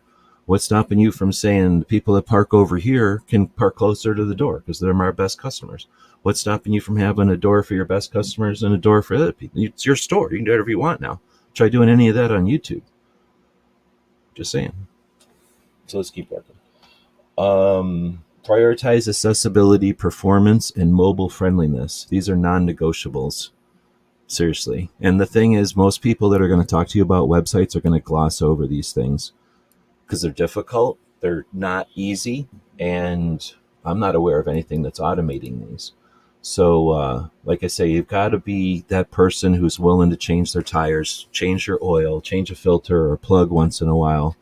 What's stopping you from saying the people that park over here can park closer to the door because they're our best customers? What's stopping you from having a door for your best customers and a door for other people? It's your store. You can do whatever you want now. Try doing any of that on YouTube. Just saying. So let's keep working. Prioritize accessibility, performance, and mobile friendliness. These are non-negotiables. Seriously. And the thing is, most people that are going to talk to you about websites are going to gloss over these things because they're difficult. They're not easy. And I'm not aware of anything that's automating these. So, like I say, you've got to be that person who's willing to change their tires, change your oil, change a filter or plug once in a while.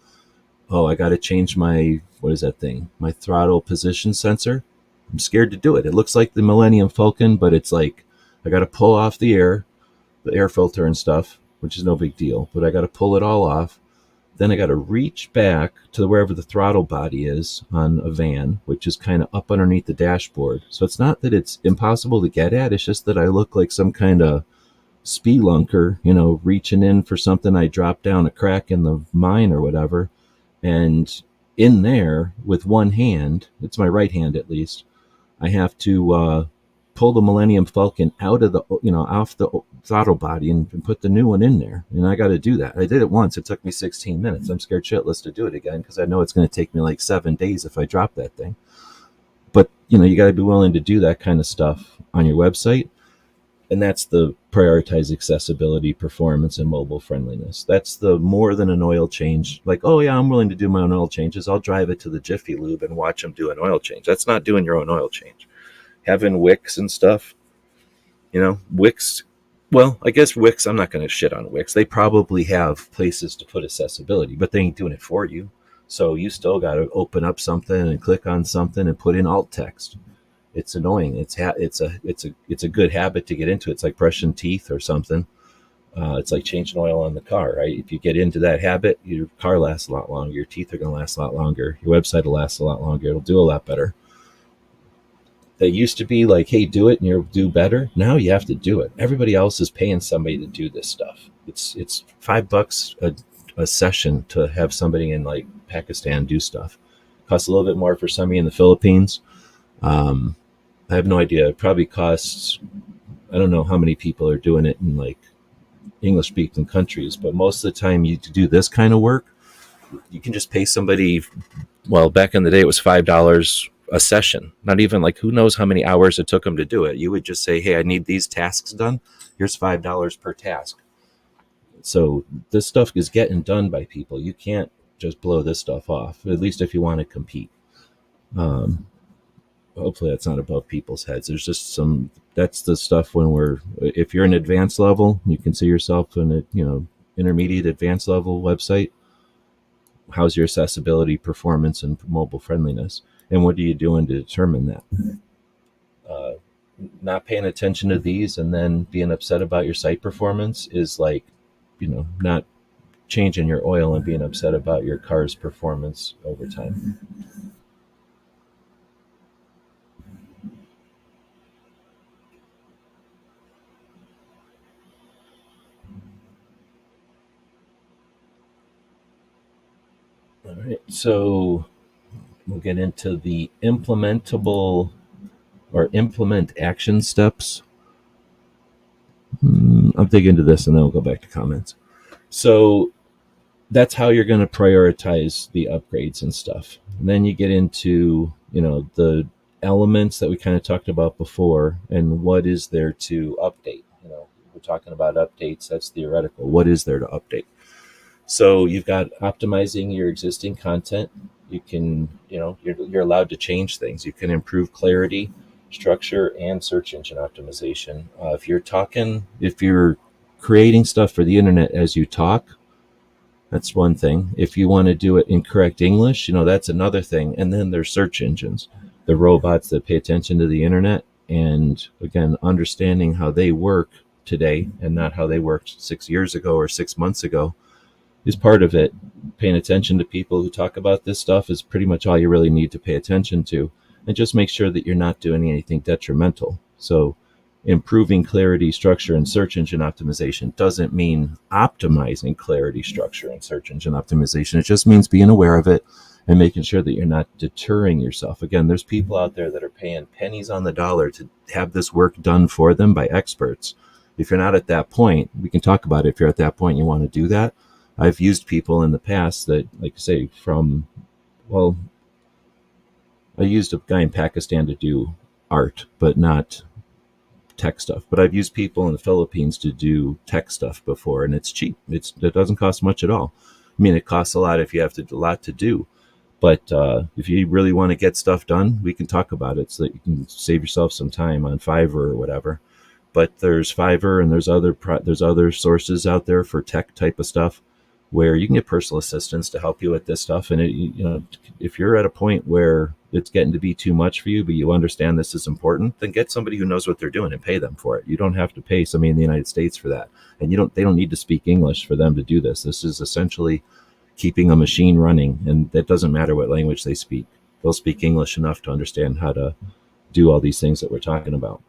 Oh, I got to change my, what is that thing? My throttle position sensor. I'm scared to do it. It looks like the Millennium Falcon, but it's like I got to pull off the air filter and stuff, which is no big deal, but I got to pull it all off. Then I got to reach back to wherever the throttle body is on a van, which is kind of up underneath the dashboard. So it's not that it's impossible to get at. It's just that I look like some kind of spelunker, reaching in for something I dropped down a crack in the mine or whatever. And in there with one hand, it's my right hand at least, I have to pull the Millennium Falcon out of the, off the throttle body and put the new one in there. And I got to do that. I did it once. It took me 16 minutes. I'm scared shitless to do it again because I know it's going to take me like 7 days if I drop that thing. But, you got to be willing to do that kind of stuff on your website. And that's the prioritize accessibility, performance, and mobile friendliness. That's the more than an oil change. Like, oh yeah, I'm willing to do my own oil changes. I'll drive it to the Jiffy Lube and watch them do an oil change. That's not doing your own oil change. Having Wix and stuff, Wix. Well, I guess Wix, I'm not going to shit on Wix. They probably have places to put accessibility, but they ain't doing it for you. So you still got to open up something and click on something and put in alt text. It's annoying. It's a good habit to get into. It's like brushing teeth or something. It's like changing oil on the car, right? If you get into that habit, your car lasts a lot longer. Your teeth are going to last a lot longer. Your website will last a lot longer. It'll do a lot better. That used to be like, hey, do it and you'll do better. Now you have to do it. Everybody else is paying somebody to do this stuff. It's $5 a session to have somebody in like Pakistan do stuff. Costs a little bit more for somebody in the Philippines. I have no idea. It probably costs, I don't know how many people are doing it in like English speaking countries, but most of the time you do this kind of work, you can just pay somebody. Well, back in the day, it was $5 a session. Not even like, who knows how many hours it took them to do it. You would just say, hey, I need these tasks done. Here's $5 per task. So this stuff is getting done by people. You can't just blow this stuff off, at least if you want to compete. Hopefully that's not above people's heads. There's just that's the stuff if you're an advanced level, you can see yourself in a, intermediate advanced level website. How's your accessibility, performance, and mobile friendliness? And what are you doing to determine that? Not paying attention to these and then being upset about your site performance is like, not changing your oil and being upset about your car's performance over time. All right, so we'll get into the implement action steps. I'll dig into this and then we'll go back to comments. So that's how you're going to prioritize the upgrades and stuff. And then you get into, the elements that we kind of talked about before, and what is there to update. We're talking about updates. That's theoretical. What is there to update? So you've got optimizing your existing content. You can, you're allowed to change things. You can improve clarity, structure, and search engine optimization. If you're creating stuff for the internet as you talk, that's one thing. If you want to do it in correct English, that's another thing. And then there's search engines, the robots that pay attention to the internet. And again, understanding how they work today and not how they worked 6 years ago or 6 months ago is part of it. Paying attention to people who talk about this stuff is pretty much all you really need to pay attention to. And just make sure that you're not doing anything detrimental. So improving clarity, structure, and search engine optimization doesn't mean optimizing clarity, structure, and search engine optimization. It just means being aware of it and making sure that you're not deterring yourself. Again, there's people out there that are paying pennies on the dollar to have this work done for them by experts. If you're not at that point, we can talk about it. If you're at that point, you want to do that. I've used people in the past that, like I say, I used a guy in Pakistan to do art, but not tech stuff. But I've used people in the Philippines to do tech stuff before, and it's cheap. It doesn't cost much at all. I mean, it costs a lot if you have a lot to do. But if you really want to get stuff done, we can talk about it so that you can save yourself some time on Fiverr or whatever. But there's Fiverr and there's other sources out there for tech type of stuff where you can get personal assistants to help you with this stuff. And if you're at a point where it's getting to be too much for you, but you understand this is important, then get somebody who knows what they're doing and pay them for it. You don't have to pay somebody in the United States for that. And they don't need to speak English for them to do this. This is essentially keeping a machine running, and that doesn't matter what language they speak. They'll speak English enough to understand how to do all these things that we're talking about.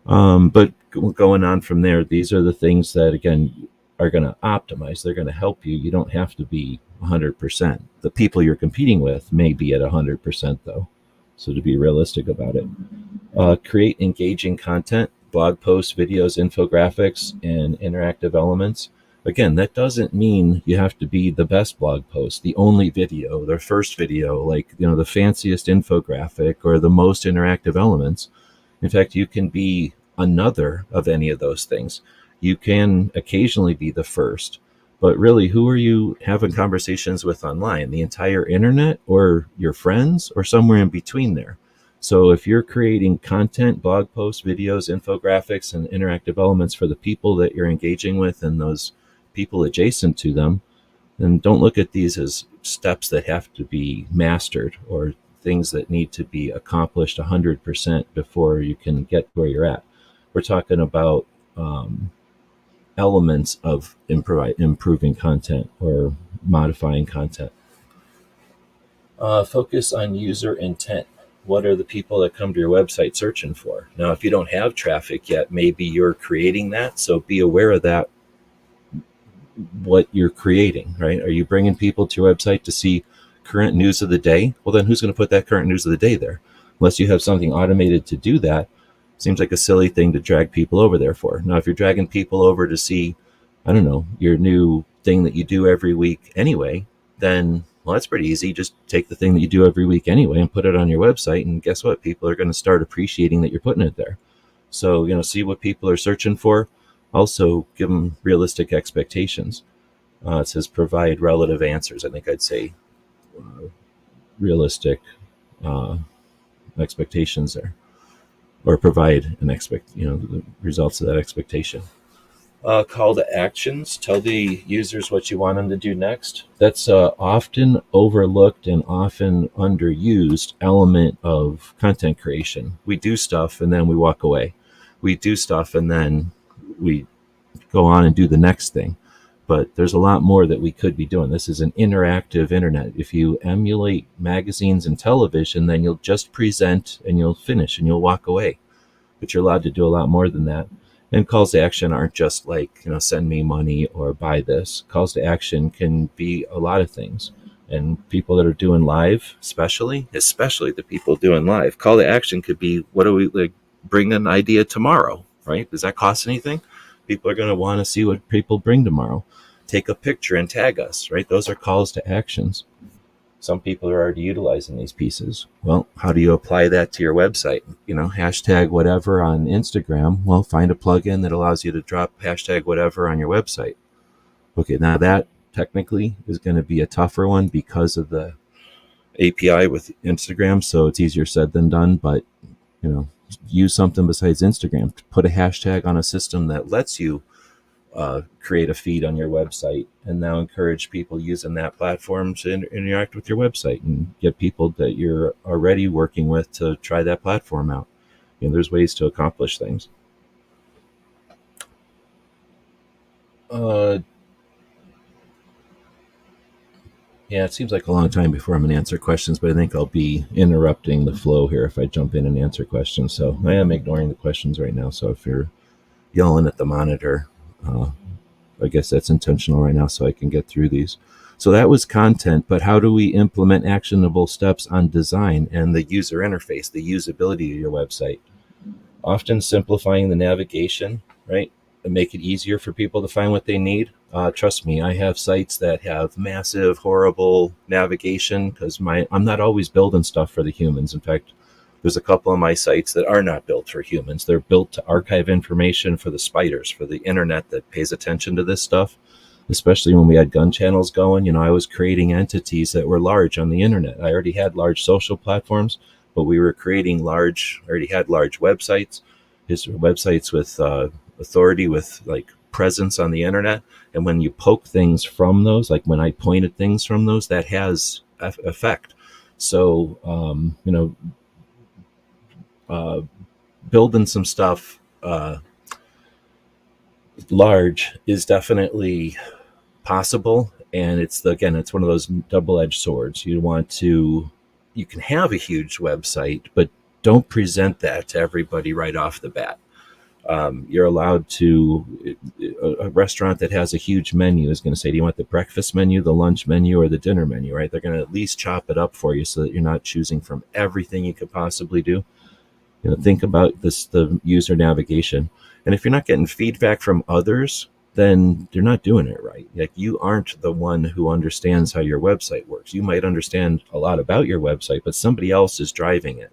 But going on from there, these are the things that, again, are going to optimize. They're going to help you. You don't have to be 100%. The people you're competing with may be at 100% though. So to be realistic about it, create engaging content, blog posts, videos, infographics, and interactive elements. Again, that doesn't mean you have to be the best blog post, the only video, the first video, the fanciest infographic or the most interactive elements. In fact, you can be another of any of those things. You can occasionally be the first, but really, who are you having conversations with online? The entire internet, or your friends, or somewhere in between there? So if you're creating content, blog posts, videos, infographics, and interactive elements for the people that you're engaging with and those people adjacent to them, then don't look at these as steps that have to be mastered or things that need to be accomplished 100% before you can get where you're at. We're talking about elements of improving content or modifying content. Focus on user intent. What are the people that come to your website searching for? Now, if you don't have traffic yet, maybe you're creating that. So be aware of that, what you're creating, right? Are you bringing people to your website to see current news of the day? Well, then who's going to put that current news of the day there? Unless you have something automated to do that, seems like a silly thing to drag people over there for. Now, if you're dragging people over to see, I don't know, your new thing that you do every week anyway, then, well, that's pretty easy. Just take the thing that you do every week anyway and put it on your website. And guess what? People are going to start appreciating that you're putting it there. So, see what people are searching for. Also, give them realistic expectations. It says provide relative answers. I think I'd say realistic expectations there. Or provide the results of that expectation. Call to actions. Tell the users what you want them to do next. That's often overlooked and often underused element of content creation. We do stuff and then we walk away. We do stuff and then we go on and do the next thing. But there's a lot more that we could be doing. This is an interactive internet. If you emulate magazines and television, then you'll just present and you'll finish and you'll walk away. But you're allowed to do a lot more than that. And calls to action aren't just like, send me money or buy this. Calls to action can be a lot of things. And people that are doing live, especially the people doing live, call to action could be, what do we bring an idea tomorrow, right? Does that cost anything? People are going to want to see what people bring tomorrow. Take a picture and tag us, right? Those are calls to actions. Some people are already utilizing these pieces. Well, how do you apply that to your website? Hashtag whatever on Instagram. Well, find a plugin that allows you to drop hashtag whatever on your website. Okay, now that technically is going to be a tougher one because of the API with Instagram, so it's easier said than done, but use something besides Instagram. Put a hashtag on a system that lets you create a feed on your website, and now encourage people using that platform to interact with your website and get people that you're already working with to try that platform out. There's ways to accomplish things. Yeah, it seems like a long time before I'm going to answer questions, but I think I'll be interrupting the flow here if I jump in and answer questions. So I am ignoring the questions right now. So if you're yelling at the monitor, I guess that's intentional right now so I can get through these. So that was content, but how do we implement actionable steps on design and the user interface, the usability of your website? Often simplifying the navigation, right? And make it easier for people to find what they need. Trust me, I have sites that have massive, horrible navigation because I'm not always building stuff for the humans. In fact, there's a couple of my sites that are not built for humans. They're built to archive information for the spiders, for the internet that pays attention to this stuff. Especially when we had gun channels going, I was creating entities that were large on the internet. I already had large social platforms, but we were creating already had large websites, websites with authority, with like presence on the internet. And when you poke things from those, like when I pointed things from those, that has effect. So, building some stuff large is definitely possible. And it's one of those double-edged swords. You can have a huge website, but don't present that to everybody right off the bat. You're allowed to, a restaurant that has a huge menu is going to say, do you want the breakfast menu, the lunch menu, or the dinner menu, right? They're going to at least chop it up for you so that you're not choosing from everything you could possibly do. Think about the user navigation. And if you're not getting feedback from others, then you're not doing it right. Like, you aren't the one who understands how your website works. You might understand a lot about your website, but somebody else is driving it.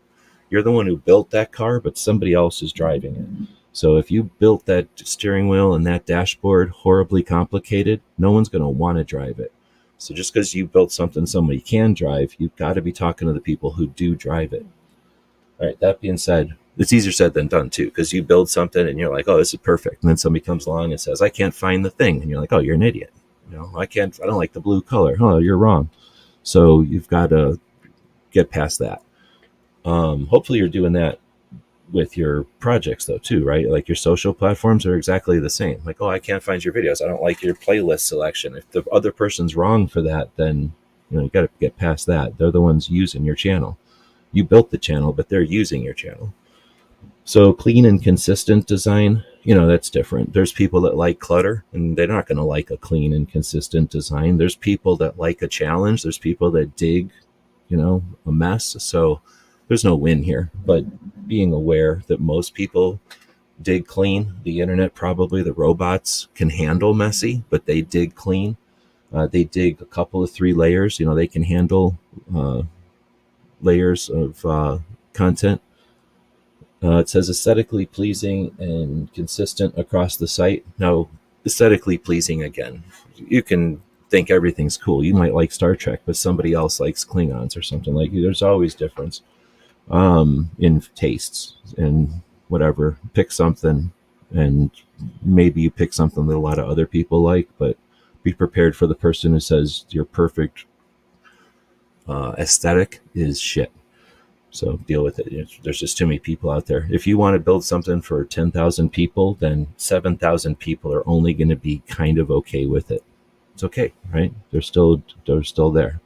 You're the one who built that car, but somebody else is driving it. So if you built that steering wheel and that dashboard horribly complicated, no one's going to want to drive it. So just because you built something somebody can drive, you've got to be talking to the people who do drive it. All right, that being said, it's easier said than done too, because you build something and you're like, oh, this is perfect. And then somebody comes along and says, I can't find the thing. And you're like, oh, you're an idiot. I don't like the blue color. Oh, you're wrong. So you've got to get past that. Hopefully you're doing that with your projects though too, right? Like, your social platforms are exactly the same. Like, oh, I can't find your videos. I don't like your playlist selection. If the other person's wrong for that, then you got to get past that. They're the ones using your channel. You built the channel, but they're using your channel. So clean and consistent design, that's different. There's people that like clutter, and they're not going to like a clean and consistent design. There's people that like a challenge. There's people that dig, a mess. So there's no win here, but being aware that most people dig clean. The internet, probably the robots can handle messy, but they dig clean. They dig a couple of 3 layers. They can handle layers of content. It says aesthetically pleasing and consistent across the site. Now, aesthetically pleasing, again, you can think everything's cool. You might like Star Trek, but somebody else likes Klingons or something. Like, there's always difference in tastes and whatever. Pick something, and maybe you pick something that a lot of other people like, but be prepared for the person who says your perfect aesthetic is shit. So deal with it. There's just too many people out there. If you want to build something for 10,000 people, then 7,000 people are only going to be kind of okay with it. It's okay, right? They're still there.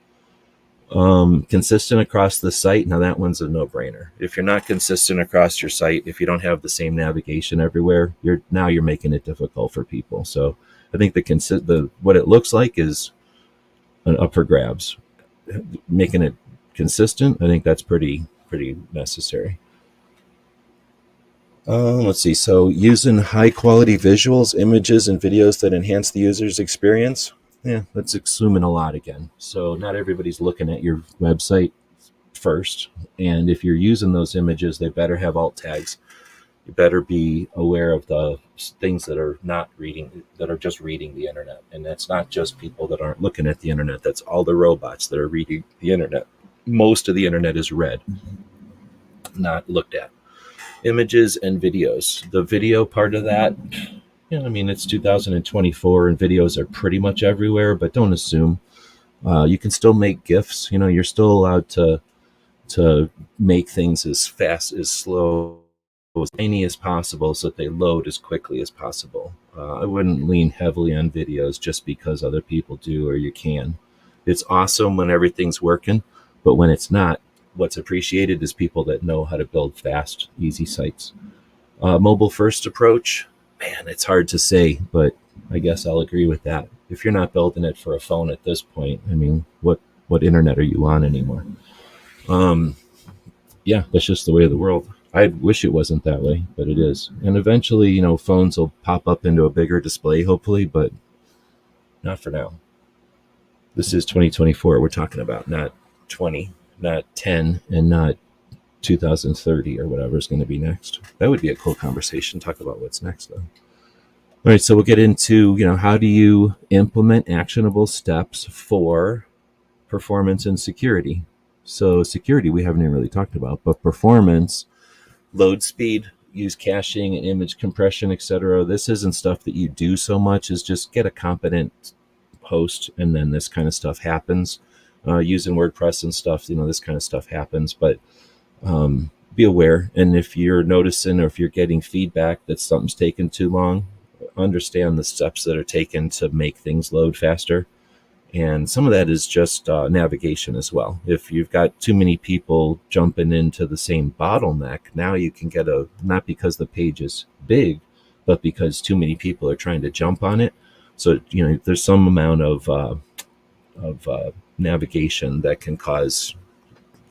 Consistent across the site. Now, that one's a no-brainer. If you're not consistent across your site, if you don't have the same navigation everywhere, you're making it difficult for people. So I think what it looks like is an up for grabs. Making it consistent, I think that's pretty necessary. Let's see. So using high quality visuals, images, and videos that enhance the user's experience. Yeah, that's assuming a lot again. So not everybody's looking at your website first. And if you're using those images, they better have alt tags. You better be aware of the things that are not reading, that are just reading the internet. And that's not just people that aren't looking at the internet. That's all the robots that are reading the internet. Most of the internet is read, not looked at. Images and videos. The video part of that, I mean, it's 2024 and videos are pretty much everywhere, but don't assume. You can still make GIFs. You're still allowed to make things as fast, as slow, as tiny as possible so that they load as quickly as possible. I wouldn't lean heavily on videos just because other people do or you can. It's awesome when everything's working, but when it's not, what's appreciated is people that know how to build fast, easy sites. Mobile first approach, man, it's hard to say, but I guess I'll agree with that. If you're not building it for a phone at this point, I mean, what internet are you on anymore? Yeah, that's just the way of the world. I wish it wasn't that way, but it is. And eventually, phones will pop up into a bigger display, hopefully, but not for now. This is 2024 we're talking about, not 20, not 10, and not 2030 or whatever is going to be next. That would be a cool conversation. Talk about what's next, though. All right, so we'll get into, how do you implement actionable steps for performance and security? So security we haven't even really talked about, but performance, load speed, use caching and image compression, etc. This isn't stuff that you do so much as just get a competent host and then this kind of stuff happens. Using WordPress and stuff, this kind of stuff happens, but be aware. And if you're noticing or if you're getting feedback that something's taken too long, understand the steps that are taken to make things load faster. And some of that is just navigation as well. If you've got too many people jumping into the same bottleneck, now you can get not because the page is big, but because too many people are trying to jump on it. So, there's some amount of navigation that can cause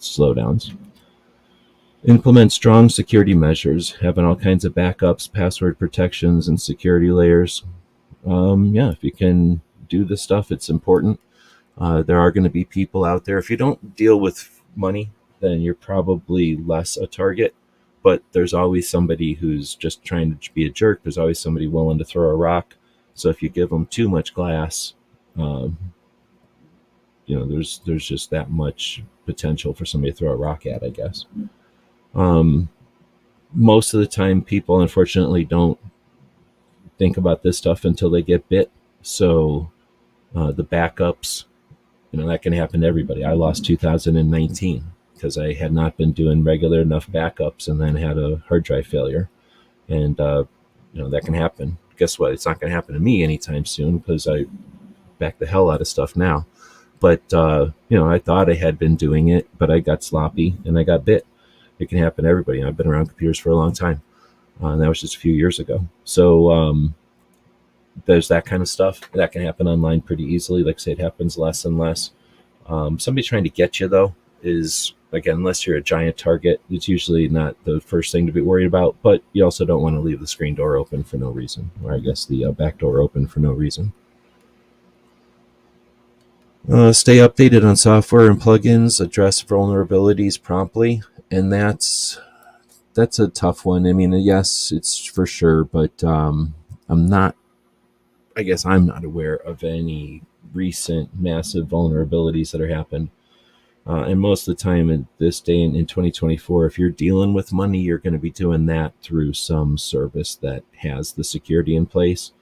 slowdowns. Implement strong security measures, having all kinds of backups, password protections, and security layers. If you can do this stuff, it's important. There are going to be people out there. If you don't deal with money, then you're probably less a target. But there's always somebody who's just trying to be a jerk. There's always somebody willing to throw a rock. So if you give them too much glass, there's just that much potential for somebody to throw a rock at, I guess. Most of the time, people unfortunately don't think about this stuff until they get bit. So the backups, that can happen to everybody. I lost 2019 because I had not been doing regular enough backups and then had a hard drive failure. And, that can happen. Guess what? It's not going to happen to me anytime soon because I back the hell out of stuff now. But, I thought I had been doing it, but I got sloppy and I got bit. It can happen to everybody. I've been around computers for a long time. And that was just a few years ago. So there's that kind of stuff. That can happen online pretty easily. Like I say, it happens less and less. Somebody trying to get you, though, is, again, unless you're a giant target, it's usually not the first thing to be worried about. But you also don't want to leave the screen door open for no reason, or I guess the back door open for no reason. Stay updated on software and plugins, address vulnerabilities promptly. And that's a tough one. I mean, yes, it's for sure, but I'm not aware of any recent massive vulnerabilities that are happened. And most of the time in this day in 2024, if you're dealing with money, you're going to be doing that through some service that has the security in place.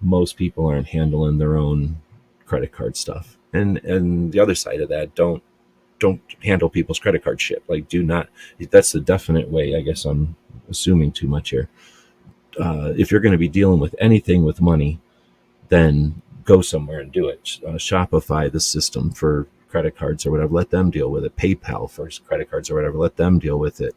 Most people aren't handling their own credit card stuff. And the other side of that, don't handle people's credit card shit. Like, do not. That's the definite way. I guess I'm assuming too much here. If you're going to be dealing with anything with money, then go somewhere and do it. Shopify the system for credit cards or whatever. Let them deal with it. PayPal for credit cards or whatever. Let them deal with it.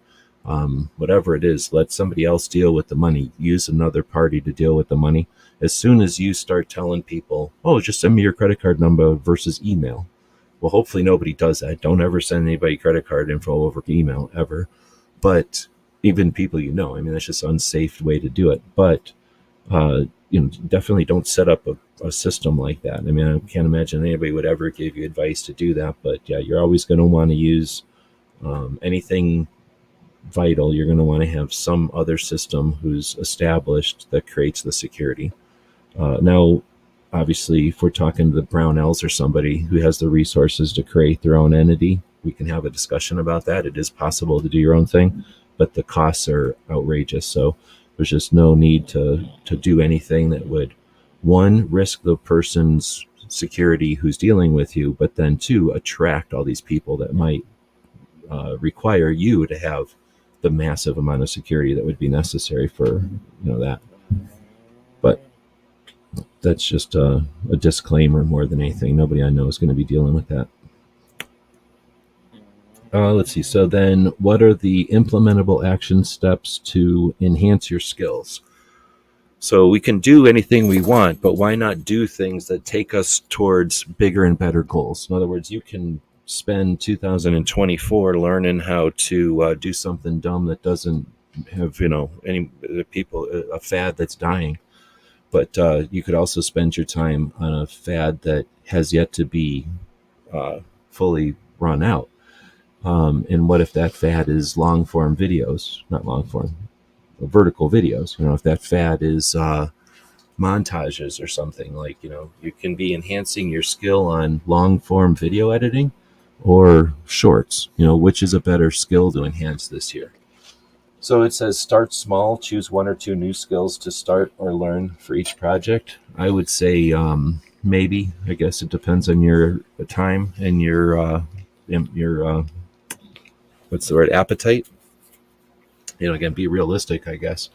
Whatever it is, let somebody else deal with the money. Use another party to deal with the money. As soon as you start telling people, oh, just send me your credit card number versus email. Well, hopefully nobody does that. Don't ever send anybody credit card info over email ever. But even people I mean, that's just an unsafe way to do it. But Definitely don't set up a system like that. I mean, I can't imagine anybody would ever give you advice to do that. But yeah, you're always going to want to use anything vital. You're going to want to have some other system who's established that creates the security. Now, obviously, if we're talking to the Brownells or somebody who has the resources to create their own entity, we can have a discussion about that. It is possible to do your own thing, but the costs are outrageous. So there's just no need to do anything that would, one, risk the person's security who's dealing with you, but then two, attract all these people that might require you to have the massive amount of security that would be necessary for that. But that's just a disclaimer more than anything. Nobody I know is going to be dealing with that. Let's see. So then what are the implementable action steps to enhance your skills? So we can do anything we want, but why not do things that take us towards bigger and better goals? In other words, you can spend 2024 learning how to do something dumb that doesn't have, any people, a fad that's dying. But you could also spend your time on a fad that has yet to be fully run out. And what if that fad is long form videos, not long form, vertical videos? If that fad is montages or something, like, you can be enhancing your skill on long form video editing or shorts. Which is a better skill to enhance this year? So it says start small, choose one or two new skills to start or learn for each project. I would say maybe. I guess it depends on your time and your what's the word, appetite. Again, be realistic, I guess.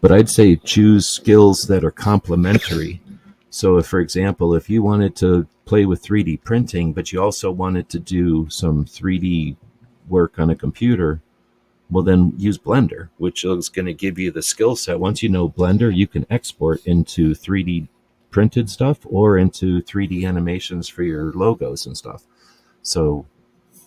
But I'd say choose skills that are complementary. So if, for example, if you wanted to play with 3D printing, but you also wanted to do some 3D work on a computer, well, then use Blender, which is going to give you the skill set. Once you know Blender, you can export into 3D printed stuff or into 3D animations for your logos and stuff. So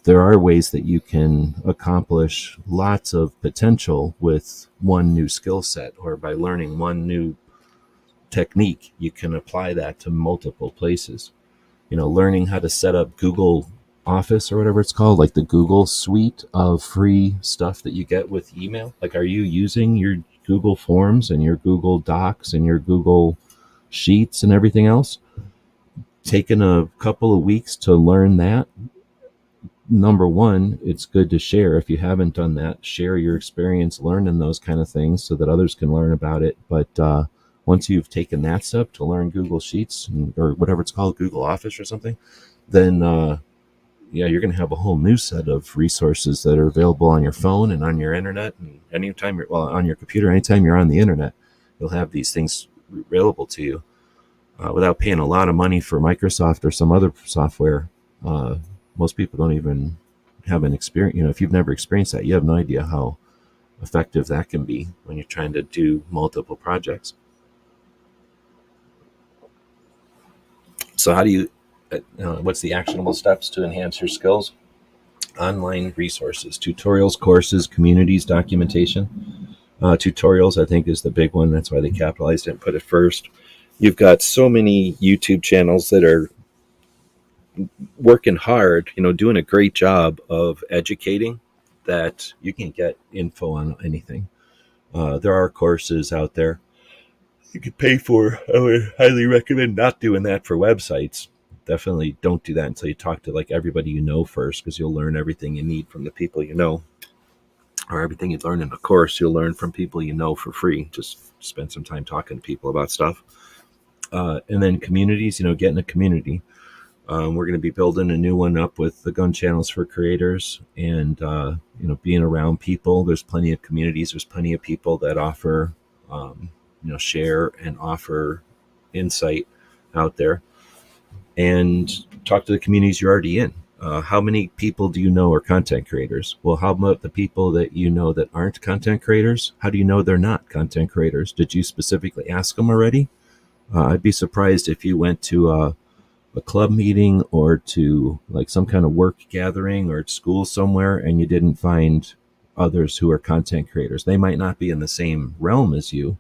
there are ways that you can accomplish lots of potential with one new skill set, or by learning one new technique, you can apply that to multiple places. Learning how to set up Google Office or whatever it's called, like the Google suite of free stuff that you get with email. Like, are you using your Google Forms and your Google Docs and your Google Sheets and everything else? Taking a couple of weeks to learn that. Number one, it's good to share. If you haven't done that, share your experience learning those kind of things so that others can learn about it. But once you've taken that step to learn Google Sheets or whatever it's called, Google Office or something, then you're going to have a whole new set of resources that are available on your phone and on your internet, and anytime you're on your computer, anytime you're on the internet, you'll have these things available to you without paying a lot of money for Microsoft or some other software. Most people don't even have an experience. If you've never experienced that, you have no idea how effective that can be when you're trying to do multiple projects. So how do you what's the actionable steps to enhance your skills? Online resources, tutorials, courses, communities, documentation. Tutorials, I think, is the big one. That's why they capitalized it and put it first. You've got so many YouTube channels that are working hard, doing a great job of educating, that you can get info on anything. There are courses out there you could pay for. I would highly recommend not doing that for websites. Definitely don't do that until you talk to everybody first, because you'll learn everything you need from the people or everything you learn in a course you'll learn from people for free. Just spend some time talking to people about stuff. And then communities, get in a community. We're going to be building a new one up with the Gun Channels for Creators, and being around people. There's plenty of communities. There's plenty of people that offer, share and offer insight out there. And talk to the communities you're already in. How many people do you know are content creators? Well, how about the people that that aren't content creators? How do you know they're not content creators? Did you specifically ask them already? I'd be surprised if you went to a club meeting or to some kind of work gathering or at school somewhere and you didn't find others who are content creators. They might not be in the same realm as you,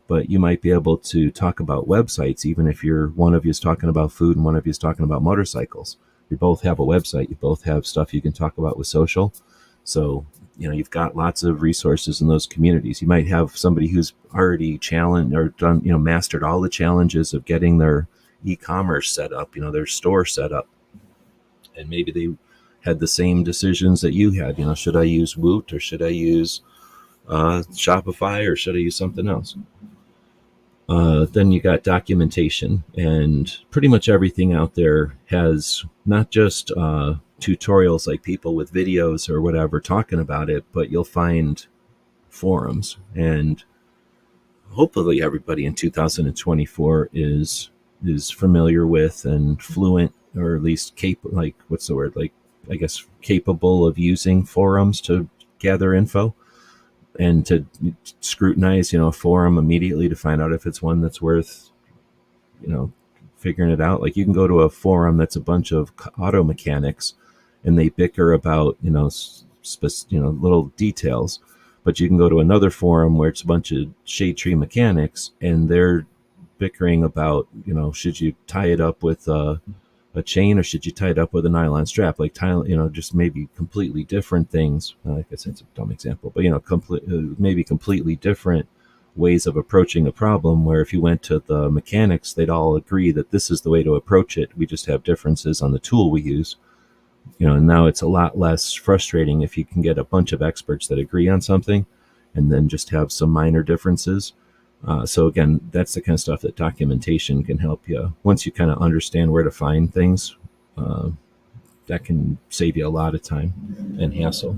but you might be able to talk about websites, even if one of you is talking about food and one of you is talking about motorcycles. You both have a website. You both have stuff you can talk about with social. So, you've got lots of resources in those communities. You might have somebody who's already challenged or done, mastered all the challenges of getting their e-commerce set up, their store set up. And maybe they had the same decisions that you had. Should I use Woot, or should I use Shopify, or should I use something else? Then you got documentation, and pretty much everything out there has not just tutorials like people with videos or whatever talking about it, but you'll find forums. And hopefully everybody in 2024 is familiar with and fluent, or at least capable of using forums to gather info and to scrutinize, a forum immediately to find out if it's one that's worth, figuring it out. Like, you can go to a forum that's a bunch of auto mechanics and they bicker about, little details. But you can go to another forum where it's a bunch of shade tree mechanics and they're bickering about, should you tie it up with a chain, or should you tie it up with a nylon strap? Like, just maybe completely different things. I guess that's a dumb example, but maybe completely different ways of approaching a problem, where if you went to the mechanics, they'd all agree that this is the way to approach it. We just have differences on the tool we use. And now it's a lot less frustrating if you can get a bunch of experts that agree on something and then just have some minor differences. So again, that's the kind of stuff that documentation can help you. Once you kind of understand where to find things, that can save you a lot of time and hassle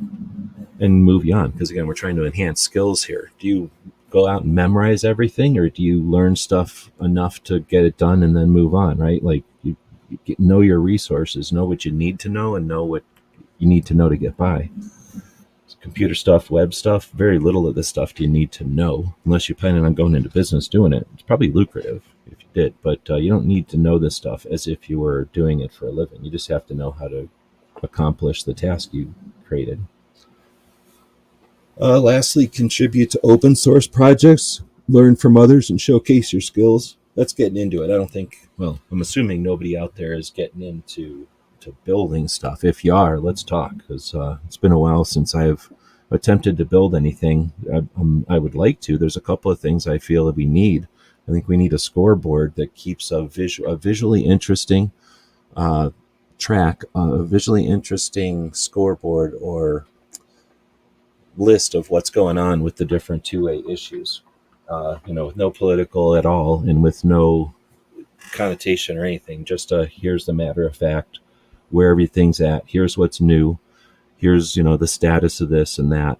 and move you on. Because again, we're trying to enhance skills here. Do you go out and memorize everything, or do you learn stuff enough to get it done and then move on, right? Like, you know your resources, know what you need to know, and know what you need to know to get by. Computer stuff, web stuff, very little of this stuff do you need to know unless you're planning on going into business doing it. It's probably lucrative if you did, but you don't need to know this stuff as if you were doing it for a living. You just have to know how to accomplish the task you created. Lastly, contribute to open source projects, learn from others, and showcase your skills. That's getting into it. I'm assuming nobody out there is getting into building stuff. If you are, let's talk, because it's been a while since I've attempted to build anything. I would like to. There's a couple of things I feel that we need. I think we need a scoreboard that keeps a visually interesting track, a visually interesting scoreboard or list of what's going on with the different 2A issues, with no political at all and with no connotation or anything. Just here's the matter of fact, where everything's at. Here's what's new. Here's, the status of this and that.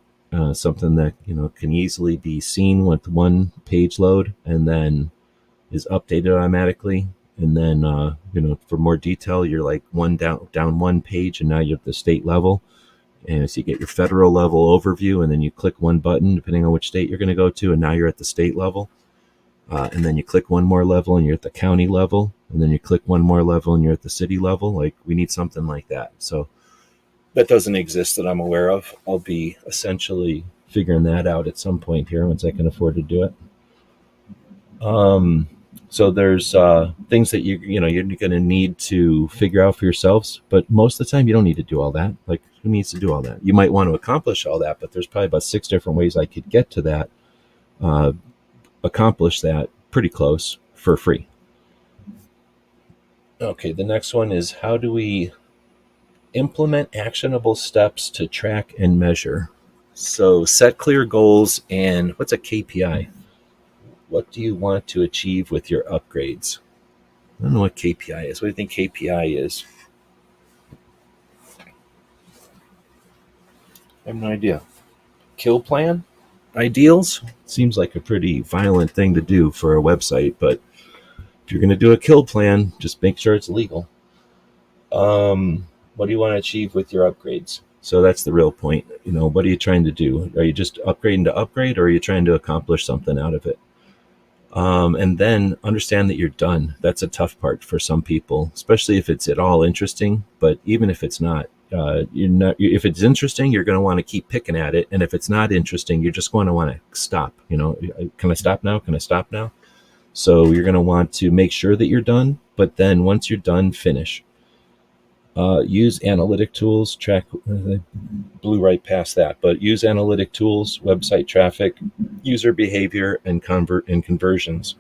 Something that, can easily be seen with one page load and then is updated automatically. And then, for more detail, you're like down one page and now you're at the state level. And so you get your federal level overview, and then you click one button, depending on which state you're going to go to. And now you're at the state level. And then you click one more level and you're at the county level. And then you click one more level and you're at the city level. Like, we need something like that. So that doesn't exist that I'm aware of. I'll be essentially figuring that out at some point here once I can afford to do it. So there's things that you're going to need to figure out for yourselves. But most of the time, you don't need to do all that. Like, who needs to do all that? You might want to accomplish all that, but there's probably about 6 different ways I could get to that, accomplish that pretty close for free. Okay, the next one is, how do we implement actionable steps to track and measure? So set clear goals. And what's a KPI? What do you want to achieve with your upgrades? I don't know what KPI is. What do you think KPI is? I have no idea. Kill plan? Ideals? Seems like a pretty violent thing to do for a website, but if you're going to do a kill plan, just make sure it's legal. What do you want to achieve with your upgrades? So that's the real point. What are you trying to do? Are you just upgrading to upgrade, or are you trying to accomplish something out of it? And then understand that you're done. That's a tough part for some people, especially if it's at all interesting. But even if it's not, if it's interesting, you're going to want to keep picking at it. And if it's not interesting, you're just going to want to stop. Can I stop now? Can I stop now? So you're going to want to make sure that you're done. But then once you're done, finish. Use analytic tools, track, blew right past that, but use analytic tools, website traffic, user behavior, and conversions.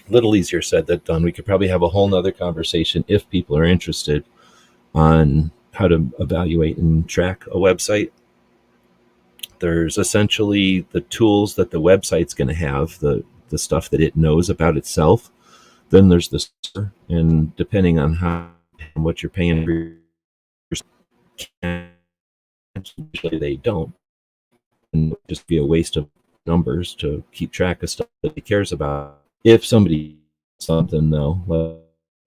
A little easier said than done. We could probably have a whole nother conversation if people are interested on how to evaluate and track a website. There's essentially the tools that the website's going to have, the stuff that it knows about itself. Then there's the server, and depending on how and what you're paying for, usually they don't, and it would just be a waste of numbers to keep track of stuff that he cares about. If somebody something though, like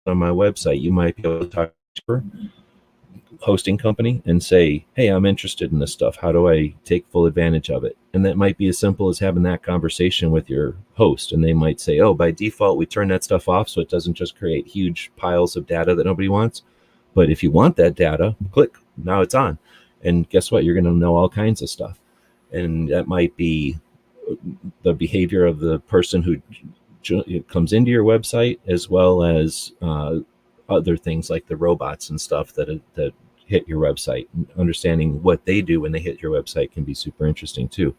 on my website, you might be able to talk to a hosting company and say, hey, I'm interested in this stuff. How do I take full advantage of it? And that might be as simple as having that conversation with your host. And they might say, oh, by default, we turn that stuff off so it doesn't just create huge piles of data that nobody wants. But if you want that data, click, now it's on. And guess what? You're going to know all kinds of stuff. And that might be the behavior of the person who comes into your website, as well as other things like the robots and stuff that hit your website. Understanding what they do when they hit your website can be super interesting too.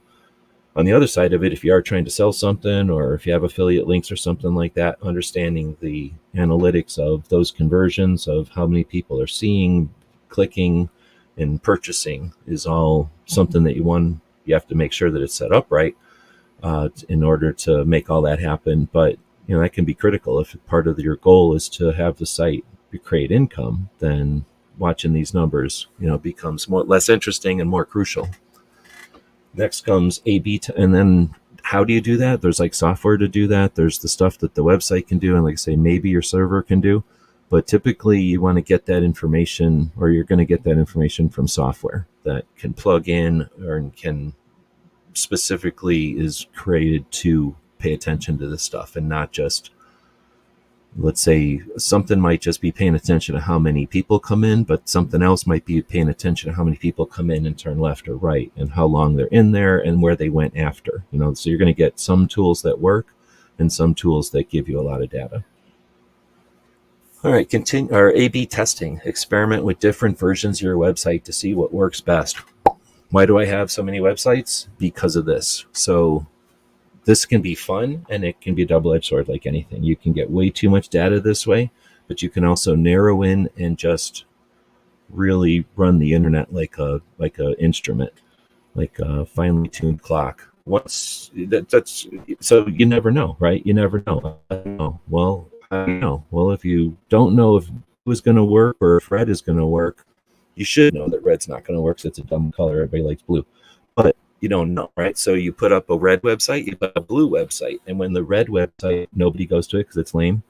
On the other side of it, if you are trying to sell something, or if you have affiliate links or something like that, understanding the analytics of those conversions, of how many people are seeing, clicking, and purchasing is all something that you have to make sure that it's set up right in order to make all that happen. But that can be critical. If part of your goal is to have the site create income, then watching these numbers, becomes less interesting and more crucial. Next comes A/B, and then how do you do that? There's like software to do that. There's the stuff that the website can do, and like I say, maybe your server can do. But typically, you want to get that information, or you're going to get that information from software that can plug in or can specifically is created to pay attention to this stuff, and not just, let's say, something might just be paying attention to how many people come in, but something else might be paying attention to how many people come in and turn left or right, and how long they're in there and where they went after. So you're going to get some tools that work and some tools that give you a lot of data. All right, continue our A/B testing. Experiment with different versions of your website to see what works best. Why do I have so many websites? Because of this. So this can be fun, and it can be a double-edged sword like anything. You can get way too much data this way, but you can also narrow in and just really run the internet like a instrument, like a finely tuned clock. That's so you never know, right? You never know. Well, I don't know. Well, if you don't know if blue is going to work or if red is going to work, you should know that red's not going to work, so it's a dumb color. Everybody likes blue. But you don't know, right? So you put up a red website, you put a blue website, and when the red website, nobody goes to it because it's lame,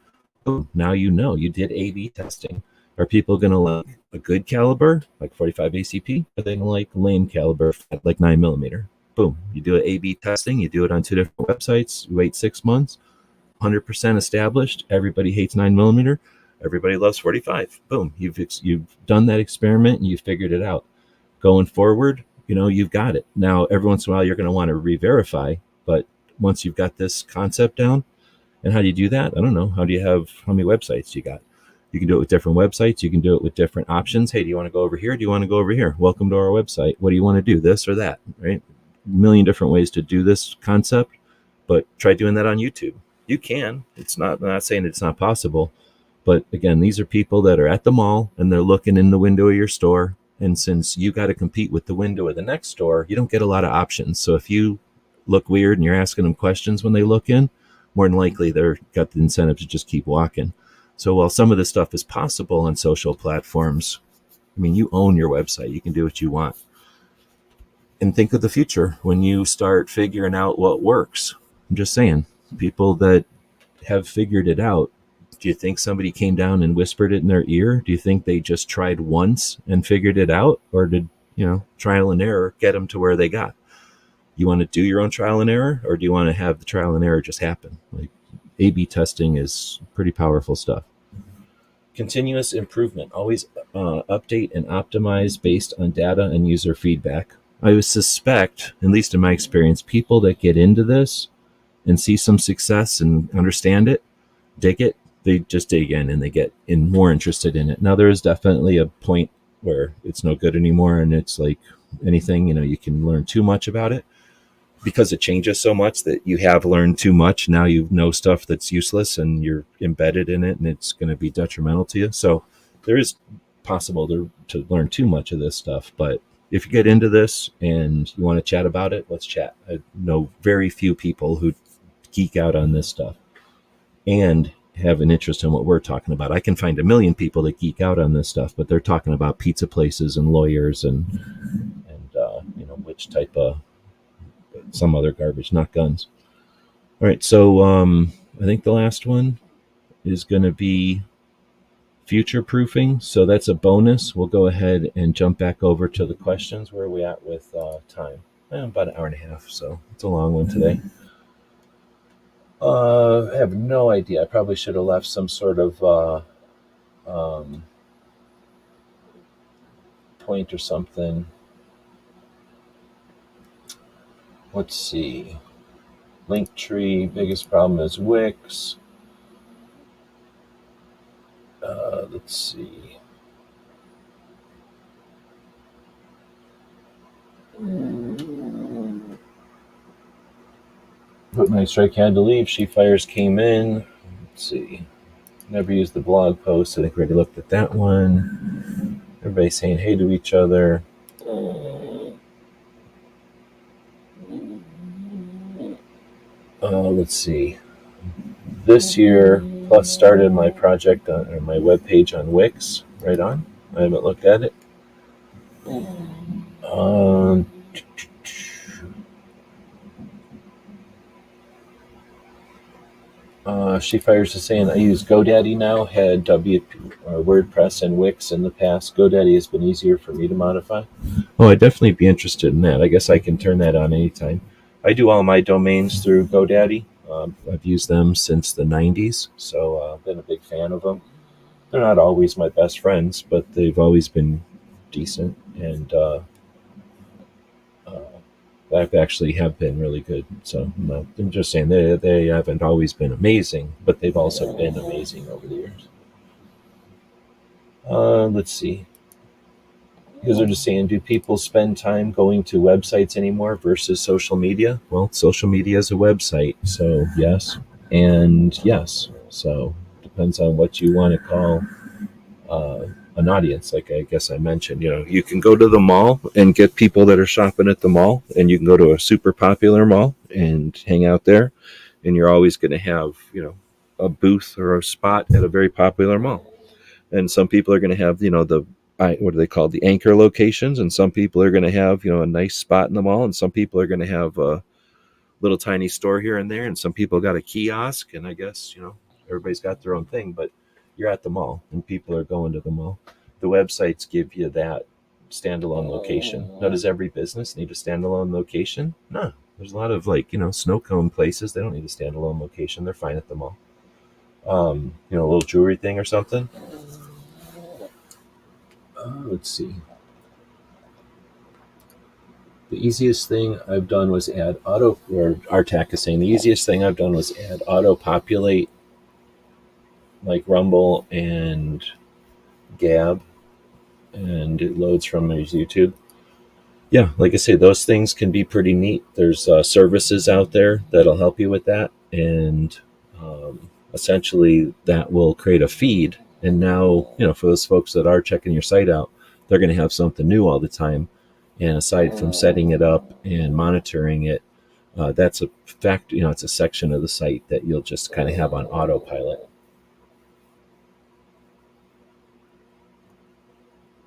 boom, now you did A/B testing. Are people going to like a good caliber, like 45 ACP? Are they going to like lame caliber, like 9mm? Boom, you do an A/B testing, you do it on 2 different websites, you wait 6 months, 100% established, everybody hates 9mm, everybody loves 45. Boom, you've done that experiment and you figured it out. Going forward, you've got it. Now, every once in a while, you're going to want to re-verify, but once you've got this concept down, and how do you do that? I don't know. How many websites you got? You can do it with different websites. You can do it with different options. Hey, do you want to go over here? Do you want to go over here? Welcome to our website. What do you want to do? This or that, right? A million different ways to do this concept, but try doing that on YouTube. You can. I'm not saying it's not possible, but again, these are people that are at the mall and they're looking in the window of your store. And since you got to compete with the window of the next store, you don't get a lot of options. So if you look weird and you're asking them questions when they look in, more than likely they're got the incentive to just keep walking. So while some of this stuff is possible on social platforms, you own your website. You can do what you want. And think of the future when you start figuring out what works. I'm just saying, people that have figured it out, do you think somebody came down and whispered it in their ear? Do you think they just tried once and figured it out? Or did, trial and error get them to where they got? You want to do your own trial and error, or do you want to have the trial and error just happen? Like A/B testing is pretty powerful stuff. continuous improvement, always update and optimize based on data and user feedback. I would suspect, at least in my experience, people that get into this and see some success and understand it, dig it, they just dig in and they get more interested in it. Now, there is definitely a point where it's no good anymore, and it's like anything, you can learn too much about it because it changes so much that you have learned too much. Now you know stuff that's useless and you're embedded in it, and it's going to be detrimental to you. So there is possible to learn too much of this stuff, but if you get into this and you want to chat about it, let's chat. I know very few people who geek out on this stuff and have an interest in what we're talking about. I can find a million people that geek out on this stuff, but they're talking about pizza places and lawyers and which type of some other garbage, not guns. All right, so I think the last one is going to be future proofing. So that's a bonus. We'll go ahead and jump back over to the questions. Where are we at with time? About an hour and a half, so it's a long one today. I have no idea. I probably should have left some sort of point or something. Let's see. Linktree, biggest problem is Wix. Let's see. Put my strike had to leave. She fires came in. Let's see. Never used the blog post. I think we already looked at that one. Everybody saying hey to each other. Let's see. This year, Plus started my project or my webpage on Wix. Right on. I haven't looked at it. She fires is saying, I use GoDaddy now, had WordPress and Wix in the past. GoDaddy has been easier for me to modify. Oh, I'd definitely be interested in that. I guess I can turn that on anytime. I do all my domains through GoDaddy. I've used them since the 90s, so I've been a big fan of them. They're not always my best friends, but they've always been decent, and that actually have been really good. So I'm just saying they haven't always been amazing, but they've also been amazing over the years. Let's see. Because they're just saying, do people spend time going to websites anymore versus social media? Well, social media is a website, so yes and yes. So depends on what you want to call an audience. Like I guess I mentioned, you can go to the mall and get people that are shopping at the mall, and you can go to a super popular mall and hang out there, and you're always going to have, a booth or a spot at a very popular mall. And some people are going to have, what do they call the anchor locations, and some people are going to have, a nice spot in the mall, and some people are going to have a little tiny store here and there, and some people got a kiosk, and I guess, everybody's got their own thing, but you're at the mall and people are going to the mall. The websites give you that standalone location. Now, does every business need a standalone location? No. There's a lot of snow cone places. They don't need a standalone location. They're fine at the mall. A little jewelry thing or something. Let's see. The easiest thing I've done was add Artac is saying the easiest thing I've done was add auto-populate like Rumble and Gab, and it loads from their YouTube. Yeah, like I say, those things can be pretty neat. There's services out there that'll help you with that, and essentially that will create a feed. And now, for those folks that are checking your site out, they're going to have something new all the time. And aside from setting it up and monitoring it, that's a fact. It's a section of the site that you'll just kind of have on autopilot.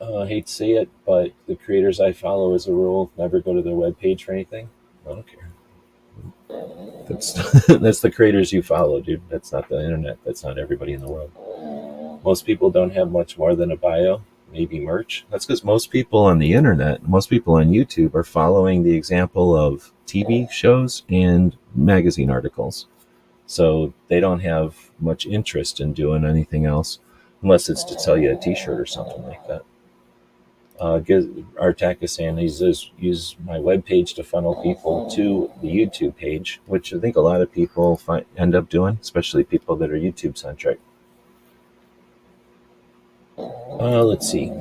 I hate to say it, but the creators I follow, as a rule, never go to their webpage for anything. I don't care. That's the creators you follow, dude. That's not the internet. That's not everybody in the world. Most people don't have much more than a bio, maybe merch. That's because most people on the internet, most people on YouTube are following the example of TV shows and magazine articles. So they don't have much interest in doing anything else. unless it's to sell you a T-shirt or something like that. Artak is saying he says use my webpage to funnel people to the YouTube page, which I think a lot of people end up doing, especially people that are YouTube centric. Let's see.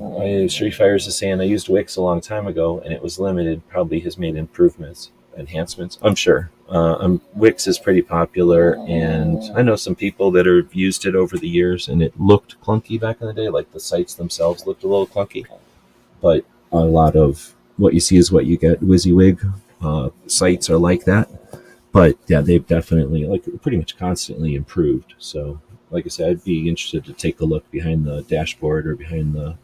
Street Fires is saying I used Wix a long time ago and it was limited. Probably has made enhancements. I'm sure. Wix is pretty popular, and I know some people that have used it over the years, and it looked clunky back in the day. Like the sites themselves looked a little clunky, but a lot of what you see is what you get. WYSIWYG sites are like that, but yeah, they've definitely pretty much constantly improved. So, like I said, I'd be interested to take a look behind the dashboard or behind the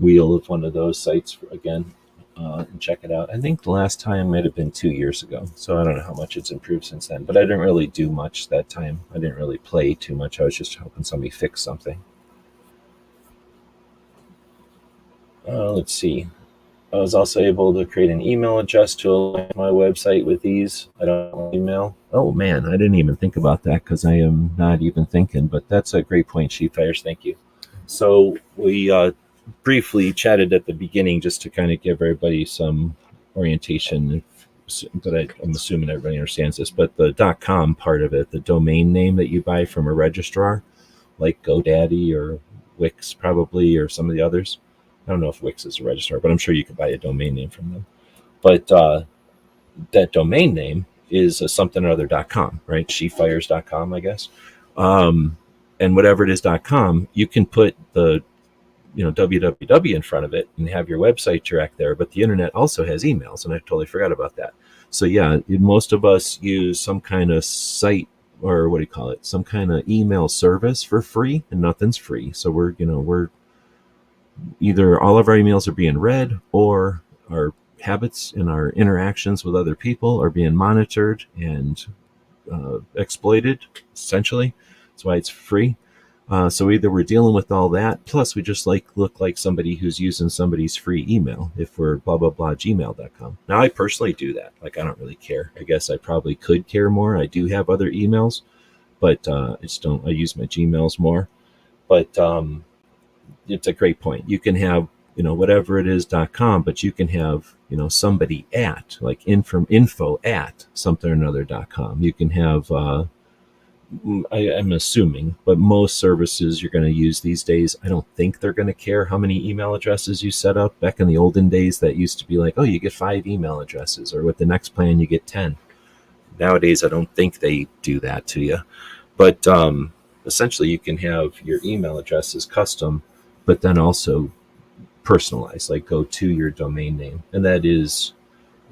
wheel of one of those sites again and check it out. I think the last time might have been 2 years ago, so I don't know how much it's improved since then. But I didn't really do much that time. I didn't really play too much. I was just helping somebody fix something. Let's see. I was also able to create an email address to align my website with these. I don't know email. Oh man, I didn't even think about that because I am not even thinking. But that's a great point, Sheepfires. Thank you. So we briefly chatted at the beginning just to kind of give everybody some orientation. That I'm assuming everybody understands this, but the .com part of it, the domain name that you buy from a registrar, like GoDaddy or Wix probably, or some of the others. I don't know if Wix is a registrar, but I'm sure you could buy a domain name from them. But that domain name is a something or other.com, right? Shefires.com, I guess. And whatever it is .com, you can put the www in front of it and have your website direct there. But the internet also has emails, and I totally forgot about that. So yeah, most of us use some kind of site, or what do you call it? Some kind of email service for free, and nothing's free. So we're either all of our emails are being read, or our habits and our interactions with other people are being monitored and exploited, essentially. That's why it's free. So either we're dealing with all that, plus we just look like somebody who's using somebody's free email if we're blah, blah, blah, gmail.com. Now, I personally do that. I don't really care. I guess I probably could care more. I do have other emails, but I use my Gmails more. But it's a great point. You can have, whatever it is .com, but you can have, somebody at, like info at something or another.com. You can have, I'm assuming, but most services you're going to use these days, I don't think they're going to care how many email addresses you set up. Back in the olden days, that used to be like, oh, you get 5 email addresses, or with the next plan, you get 10. Nowadays, I don't think they do that to you. But essentially, you can have your email addresses custom, but then also personalized, like go to your domain name. And that is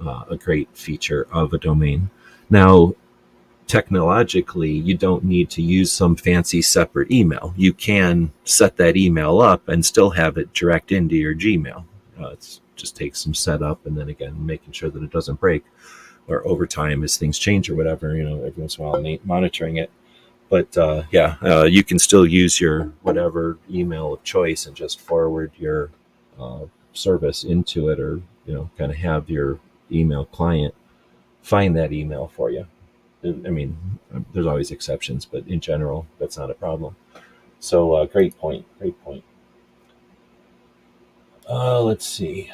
a great feature of a domain. Now, technologically, you don't need to use some fancy separate email. You can set that email up and still have it direct into your Gmail. It just takes some setup, and then again, making sure that it doesn't break, or over time as things change or whatever, every once in a while monitoring it. But you can still use your whatever email of choice and just forward your service into it, or kind of have your email client find that email for you. I mean, there's always exceptions, but in general, that's not a problem. So great point. Let's see.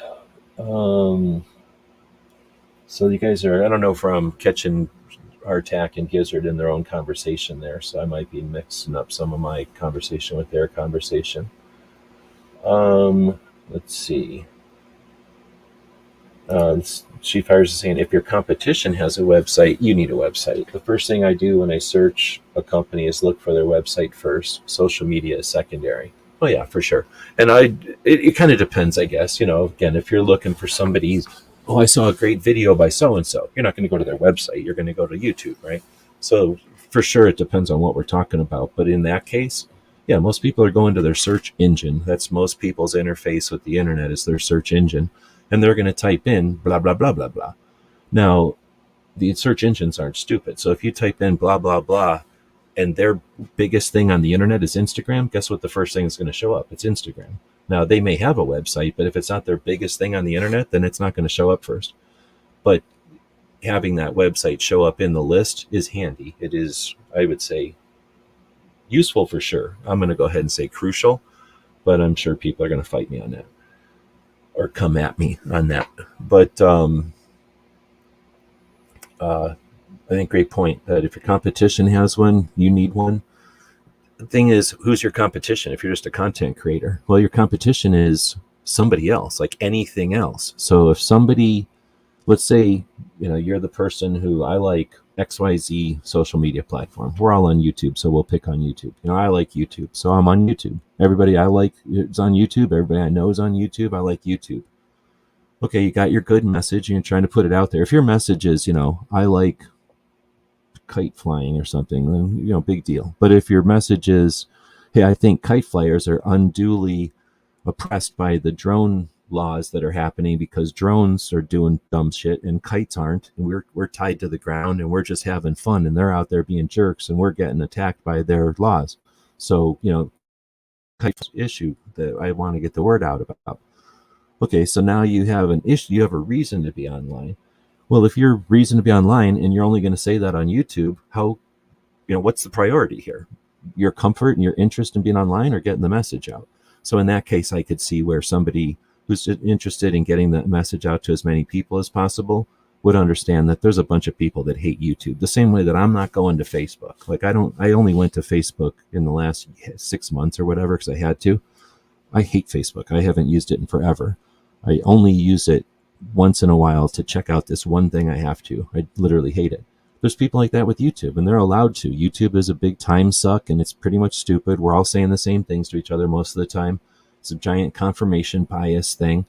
So you guys are, I don't know if I'm catching Artak and Gizzard in their own conversation there, so I might be mixing up some of my conversation with their conversation. Let's see. She Fires is saying, if your competition has a website, you need a website. The first thing I do when I search a company is look for their website first. Social media is secondary. Oh yeah, for sure. And it kind of depends, I guess. Again, if you're looking for somebody's, I saw a great video by so-and-so, you're not going to go to their website. You're going to go to YouTube, right? So for sure, it depends on what we're talking about. But in that case, yeah, most people are going to their search engine. That's most people's interface with the internet, is their search engine. And they're going to type in blah, blah, blah, blah, blah. Now, the search engines aren't stupid. So if you type in blah, blah, blah, and their biggest thing on the internet is Instagram, guess what the first thing is going to show up? It's Instagram. Now, they may have a website, but if it's not their biggest thing on the internet, then it's not going to show up first. But having that website show up in the list is handy. It is, I would say, Useful for sure. I'm going to go ahead and say crucial, but I'm sure people are going to fight me on that or come at me on that. But I think great point that if your competition has one, you need one. The thing is, who's your competition? If you're just a content creator, well, your competition is somebody else, like anything else. So if somebody, let's say, you're the person who, I like XYZ social media platform. We're all on YouTube, so we'll pick on YouTube. I like YouTube, so I'm on YouTube. Everybody I like is on YouTube. Everybody I know is on YouTube. I like YouTube. Okay, you got your good message and you're trying to put it out there. If your message is, I like kite flying or something, then, big deal. But if your message is, hey, I think kite flyers are unduly oppressed by the drone laws that are happening because drones are doing dumb shit and kites aren't, and we're tied to the ground and we're just having fun and they're out there being jerks and we're getting attacked by their laws. So, kite issue that I want to get the word out about. Okay, so now you have an issue, you have a reason to be online. Well, if your reason to be online and you're only going to say that on YouTube, what's the priority here? Your comfort and your interest in being online or getting the message out? So in that case, I could see where somebody who's interested in getting the message out to as many people as possible would understand that there's a bunch of people that hate YouTube. The same way that I'm not going to Facebook. Like I only went to Facebook in the last 6 months or whatever because I had to. I hate Facebook. I haven't used it in forever. I only use it once in a while to check out this one thing I have to. I literally hate it. There's people like that with YouTube, and they're allowed to. YouTube is a big time suck, and it's pretty much stupid. We're all saying the same things to each other most of the time. It's a giant confirmation bias thing.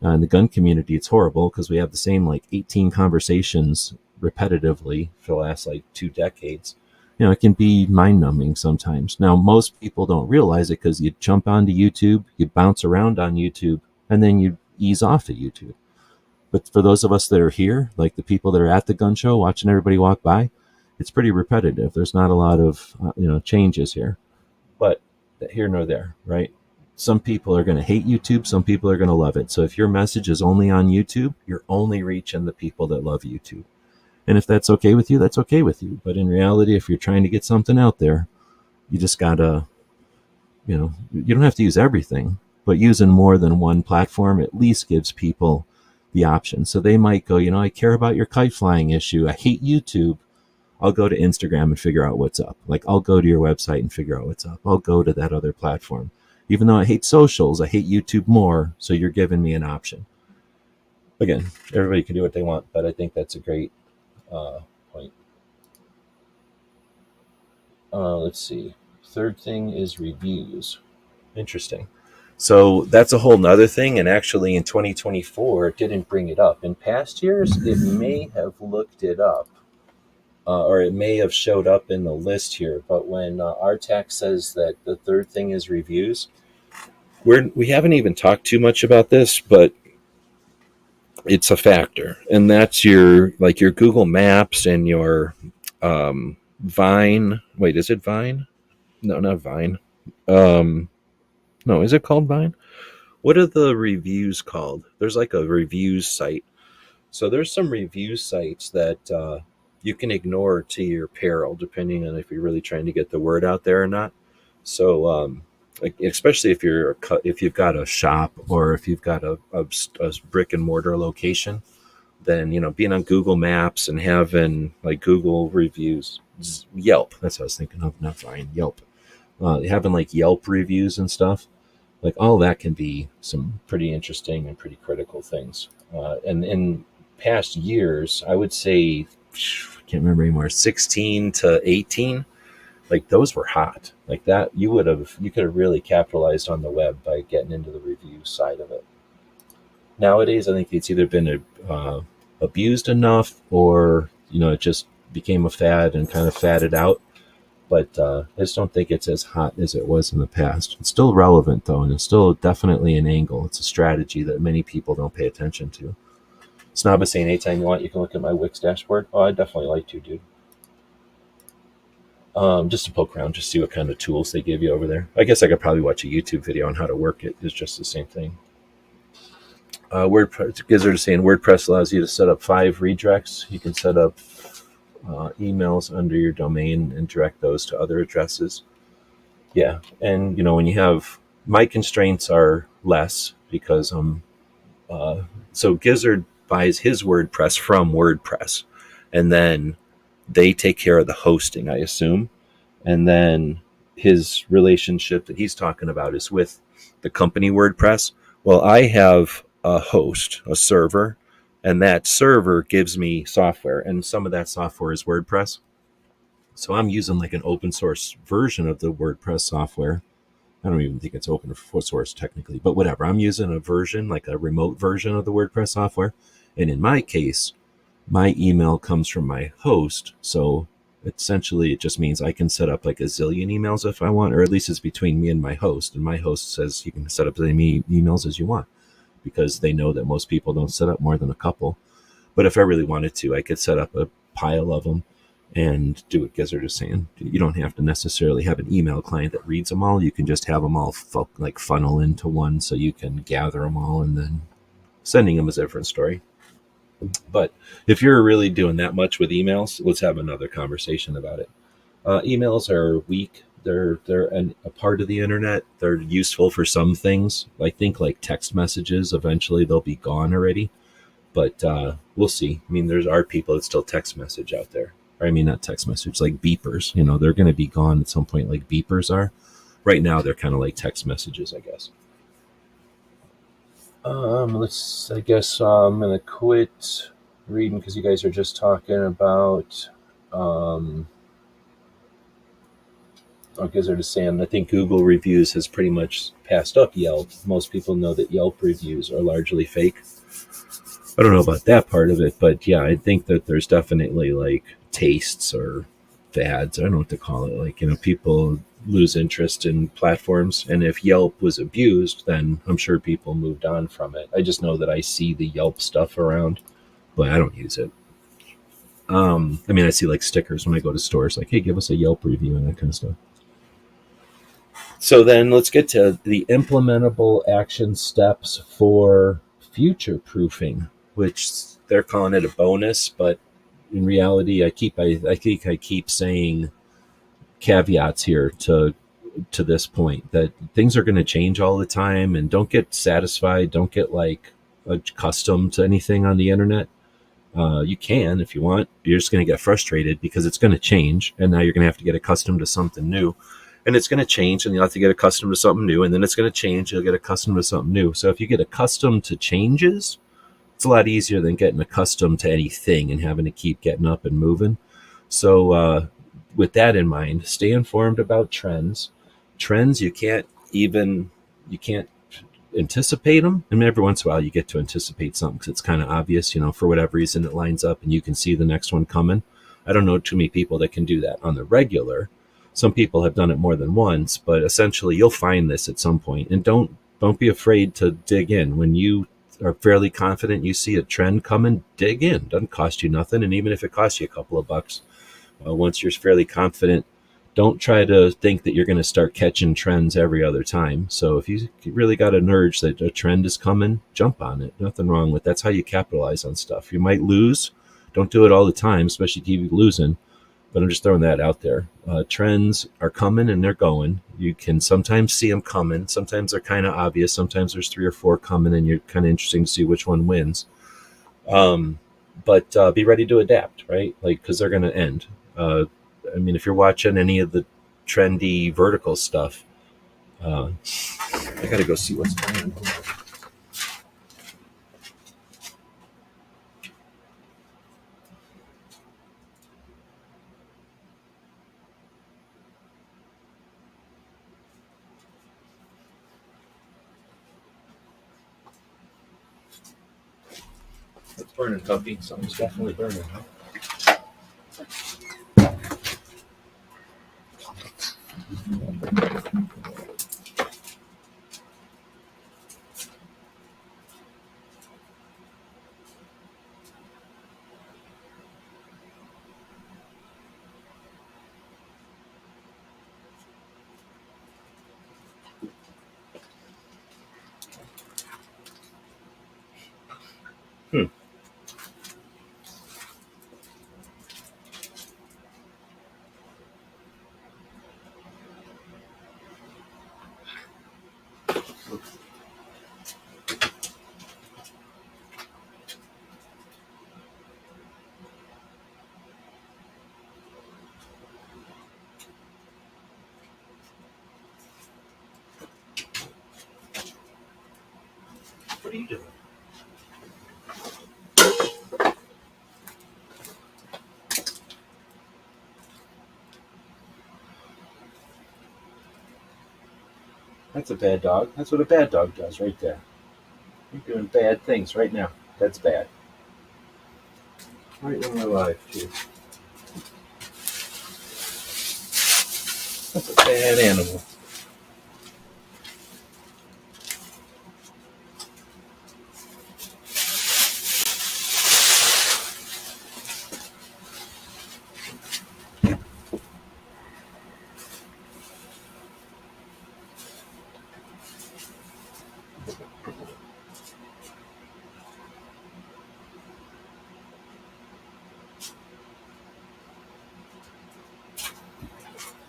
In the gun community, it's horrible because we have the same 18 conversations repetitively for the last 2 decades. It can be mind-numbing sometimes. Now, most people don't realize it because you jump onto YouTube, you bounce around on YouTube, and then you ease off of YouTube. But for those of us that are here, like the people that are at the gun show, watching everybody walk by, it's pretty repetitive. There's not a lot of changes here. But here nor there, right? Some people are going to hate YouTube. Some people are going to love it. So if your message is only on YouTube, you're only reaching the people that love YouTube. And if that's okay with you, that's okay with you. But in reality, if you're trying to get something out there, you just got to, you don't have to use everything, but using more than one platform at least gives people the option. So they might go, I care about your kite flying issue. I hate YouTube. I'll go to Instagram and figure out what's up. I'll go to your website and figure out what's up. I'll go to that other platform. Even though I hate socials, I hate YouTube more. So you're giving me an option. Again, everybody can do what they want, but I think that's a great point. Let's see. Third thing is reviews. Interesting. So that's a whole nother thing. And actually in 2024, it didn't bring it up. In past years, it may have looked it up. Or it may have showed up in the list here. But when RTAC says that the third thing is reviews, we haven't even talked too much about this, but it's a factor. And that's your Google Maps and your Vine. Wait, is it Vine? No, not Vine. No, is it called Vine? What are the reviews called? There's a reviews site. So there's some review sites that you can ignore to your peril, depending on if you're really trying to get the word out there or not. So especially if you've got a shop or if you've got a brick and mortar location, then being on Google Maps and having Google reviews, Yelp. That's what I was thinking of, not Vine, Yelp. Having Yelp reviews and stuff, all that can be some pretty interesting and pretty critical things. And in past years, I would say, I can't remember anymore, 16 to 18, those were hot. That you could have really capitalized on the web by getting into the review side of it. Nowadays, I think it's either been abused enough or it just became a fad and kind of fatted out. But I just don't think it's as hot as it was in the past. It's still relevant, though, and it's still definitely an angle. It's a strategy that many people don't pay attention to. Snob is saying, anytime you want, you can look at my Wix dashboard. Oh, I'd definitely like to, dude. Just to poke around, just see what kind of tools they give you over there. I guess I could probably watch a YouTube video on how to work it. It's just the same thing. WordPress, Gizzard is saying WordPress allows you to set up 5 redirects. You can set up emails under your domain and direct those to other addresses. Yeah, and when you have my constraints are less because so Gizzard buys his WordPress from WordPress, and then they take care of the hosting, I assume, and then his relationship that he's talking about is with the company WordPress. Well, I have a host, a server, and that server gives me software, and some of that software is WordPress. So I'm using like an open source version of the WordPress software. I don't even think it's open source technically, but whatever. I'm using a version, like a remote version of the WordPress software. And in my case, my email comes from my host. So essentially, it just means I can set up like a zillion emails if I want, or at least it's between me and my host. And my host says you can set up as many emails as you want because they know that most people don't set up more than a couple. But if I really wanted to, I could set up a pile of them and do what Gizzard is saying. You don't have to necessarily have an email client that reads them all. You can just have them all like funnel into one so you can gather them all, and then sending them is a different story. But if you're really doing that much with emails, let's have another conversation about it. Emails are weak. They're a part of the internet. They're useful for some things. I think like text messages, eventually they'll be gone already. But we'll see. I mean, there are people that still text message out there. Or, I mean, not text message, like beepers. They're going to be gone at some point, like beepers are. Right now, they're kind of like text messages, I guess. I guess I'm going to quit reading because you guys are just talking about. Gizzard is saying, I think Google reviews has pretty much passed up Yelp. Most people know that Yelp reviews are largely fake. I don't know about that part of it, but yeah, I think that there's definitely like tastes or fads. I don't know what to call it. Like, people lose interest in platforms. And if Yelp was abused, then I'm sure people moved on from it. I just know that I see the Yelp stuff around, but I don't use it. I mean, I see like stickers when I go to stores, like, hey, give us a Yelp review and that kind of stuff. So then let's get to the implementable action steps for future proofing, which they're calling it a bonus, but in reality, I think I keep saying caveats here to this point that things are going to change all the time, and don't get satisfied. Don't get like accustomed to anything on the internet. You can if you want. You're just going to get frustrated because it's going to change, and now you're going to have to get accustomed to something new. And it's going to change, and you'll have to get accustomed to something new, and then it's going to change. You'll get accustomed to something new. So if you get accustomed to changes, it's a lot easier than getting accustomed to anything and having to keep getting up and moving. So with that in mind, stay informed about trends. Trends, you can't anticipate them. I mean, every once in a while you get to anticipate something because it's kind of obvious, for whatever reason it lines up and you can see the next one coming. I don't know too many people that can do that on the regular. Some people have done it more than once, but essentially you'll find this at some point. And don't be afraid to dig in. When you are fairly confident you see a trend coming, dig in. Doesn't cost you nothing. And even if it costs you a couple of bucks, once you're fairly confident, don't try to think that you're going to start catching trends every other time. So if you really got an urge that a trend is coming, jump on it. Nothing wrong with that's how you capitalize on stuff. You might lose. Don't do it all the time, especially if you keep losing. But I'm just throwing that out there. Trends are coming and they're going. You can sometimes see them coming. Sometimes they're kind of obvious. Sometimes there's 3 or 4 coming and you're kind of interesting to see which one wins. But be ready to adapt, right? Like, because they're going to end. I mean, if you're watching any of the trendy vertical stuff, I got to go see what's going on. It's burning, Tuffy. Something's definitely burning, huh? What are you doing? That's a bad dog. That's what a bad dog does right there. You're doing bad things right now. That's bad. Right in my life, too. That's a bad animal.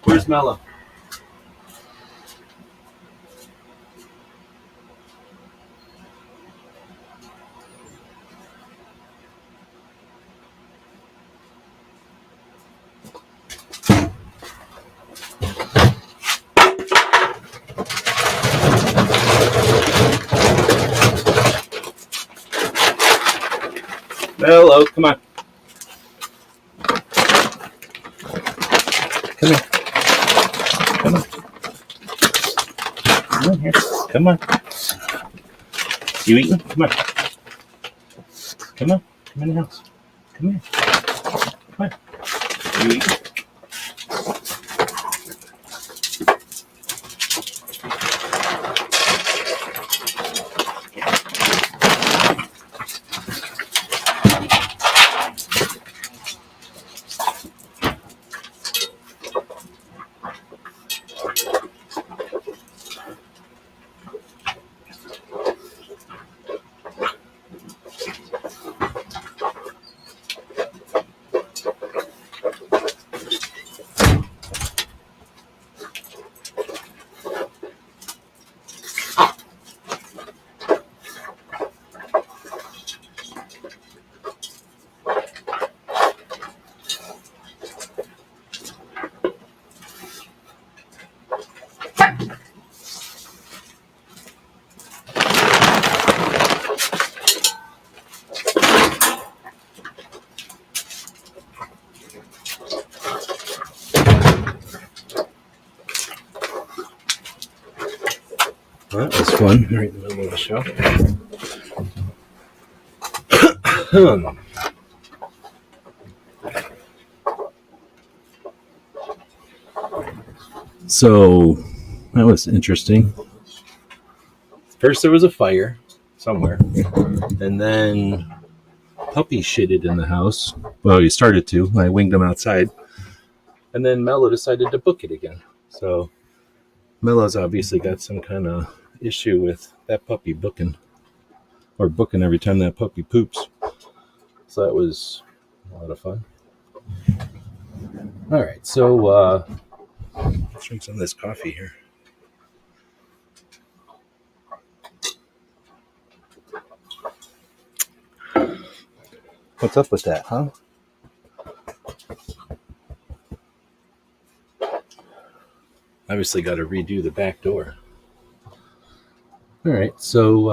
Where's Mella? Hello, come on. Come here. Come on. Come on here. Come on. You eating? Come on. Come on. Come in the house. Come here. Come on. You eating? Well, that was fun, right in the middle of the show. So, that was interesting. First there was a fire somewhere, and then puppy shitted in the house. Well, he started to. I winged him outside. And then Mello decided to book it again. So, Mello's obviously got some kind of issue with that puppy booking, or booking every time that puppy poops. So that was a lot of fun. All right, so let's drink some of this coffee here. What's up with that, huh? Obviously got to redo the back door. All right, so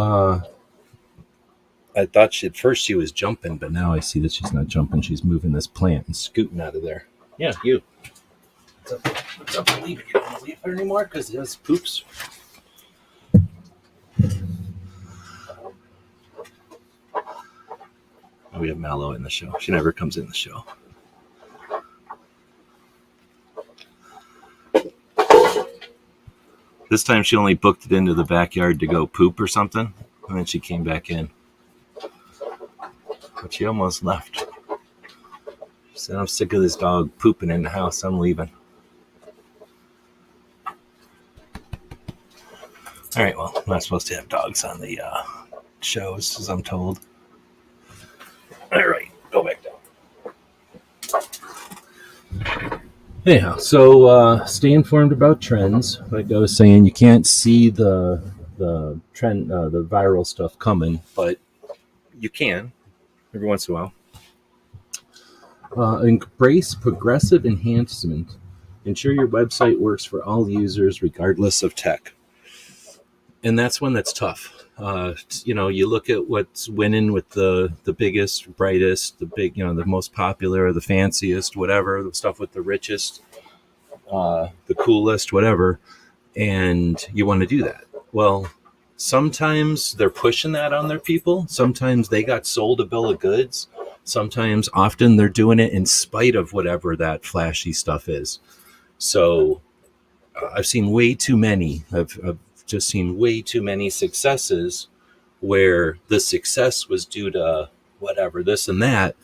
I thought at first she was jumping, but now I see that she's not jumping. She's moving this plant and scooting out of there. Yeah, you. What's up? Leave it. You don't want to leave her anymore because it has poops. We have Mallow in the show. She never comes in the show. This time she only booked it into the backyard to go poop or something, and then she came back in. But she almost left. She said, I'm sick of this dog pooping in the house. I'm leaving. All right, well, I'm not supposed to have dogs on the shows, as I'm told. All right, go back down. Anyhow, so stay informed about trends. Like I was saying, you can't see the trend, the viral stuff coming, but you can every once in a while. Embrace progressive enhancement. Ensure your website works for all users, regardless of tech. And that's one that's tough. You look at what's winning with the biggest, brightest, the big, the most popular, the fanciest, whatever, the stuff with the richest, the coolest, whatever, and you want to do that. Well, sometimes they're pushing that on their people. Sometimes they got sold a bill of goods. Sometimes, often, they're doing it in spite of whatever that flashy stuff is. So I've seen way too many. I've just seen way too many successes where the success was due to whatever, this and that,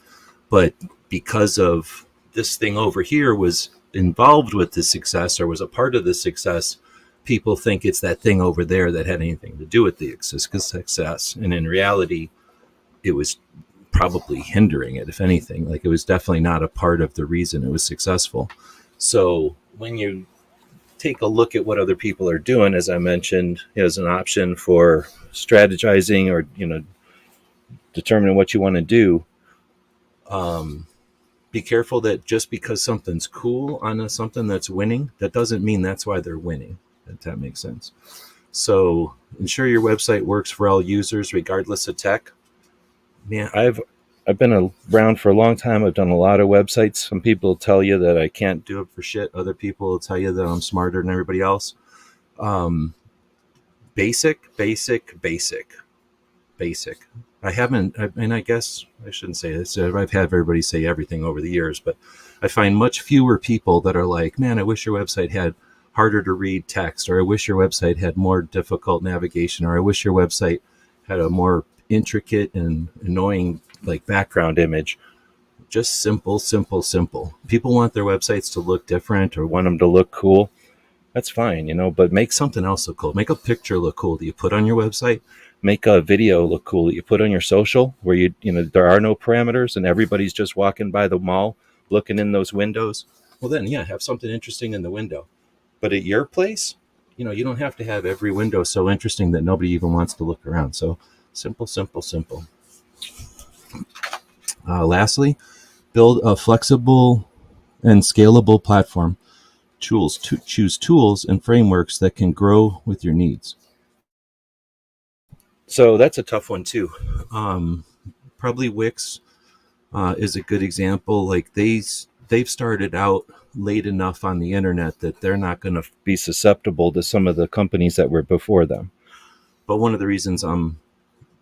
but because of this thing over here was involved with the success or was a part of the success, people think it's that thing over there that had anything to do with the success. And in reality, it was probably hindering it, if anything. Like, it was definitely not a part of the reason it was successful. So when you take a look at what other people are doing, as I mentioned, as an option for strategizing or, determining what you want to do, be careful that just because something's cool on something that's winning, that doesn't mean that's why they're winning, if that makes sense. So ensure your website works for all users, regardless of tech. Man, I've been around for a long time. I've done a lot of websites. Some people tell you that I can't do it for shit. Other people will tell you that I'm smarter than everybody else. Basic. I guess I shouldn't say this. I've had everybody say everything over the years, but I find much fewer people that are like, man, I wish your website had harder to read text, or I wish your website had more difficult navigation, or I wish your website had a more intricate and annoying background image. Just simple. People want their websites to look different or want them to look cool. That's fine, but make something else look cool. Make a picture look cool that you put on your website. Make a video look cool that you put on your social, where there are no parameters and everybody's just walking by the mall looking in those windows. Well, then, yeah, have something interesting in the window. But at your place, you don't have to have every window so interesting that nobody even wants to look around. So simple. Lastly, build a flexible and scalable platform. Choose tools and frameworks that can grow with your needs. So that's a tough one too. Probably Wix is a good example. They've started out late enough on the internet that they're not going to be susceptible to some of the companies that were before them. But one of the reasons I'm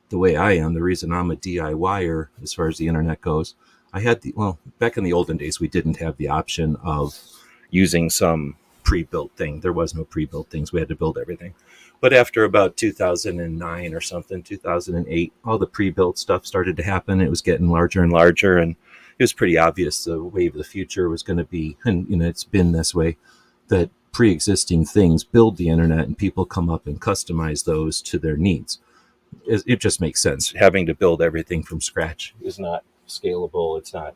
the way I am, the reason I'm a DIYer as far as the internet goes, back in the olden days, we didn't have the option of using some pre-built thing. There was no pre-built things. We had to build everything. But after about 2009 or something, 2008, all the pre-built stuff started to happen. It was getting larger and larger, and it was pretty obvious the wave of the future was going to be, and it's been this way, that pre-existing things build the internet and people come up and customize those to their needs. It just makes sense. Having to build everything from scratch is not scalable. It's not,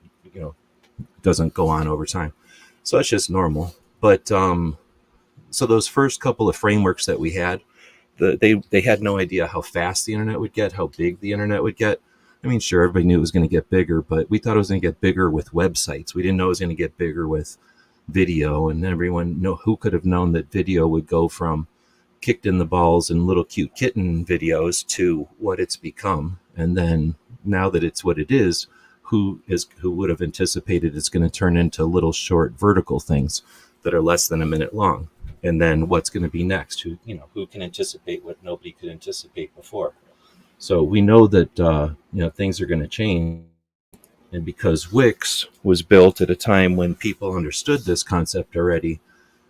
doesn't go on over time. So that's just normal. But so those first couple of frameworks that we had, they had no idea how fast the internet would get, how big the internet would get. I mean, sure, everybody knew it was going to get bigger, but we thought it was going to get bigger with websites. We didn't know it was going to get bigger with video. And who could have known that video would go from kicked in the balls and little cute kitten videos to what it's become. And then now that it's what it is, who would have anticipated it's going to turn into little short vertical things that are less than a minute long? And then what's going to be next? Who can anticipate what nobody could anticipate before? So we know that things are going to change. And because Wix was built at a time when people understood this concept already,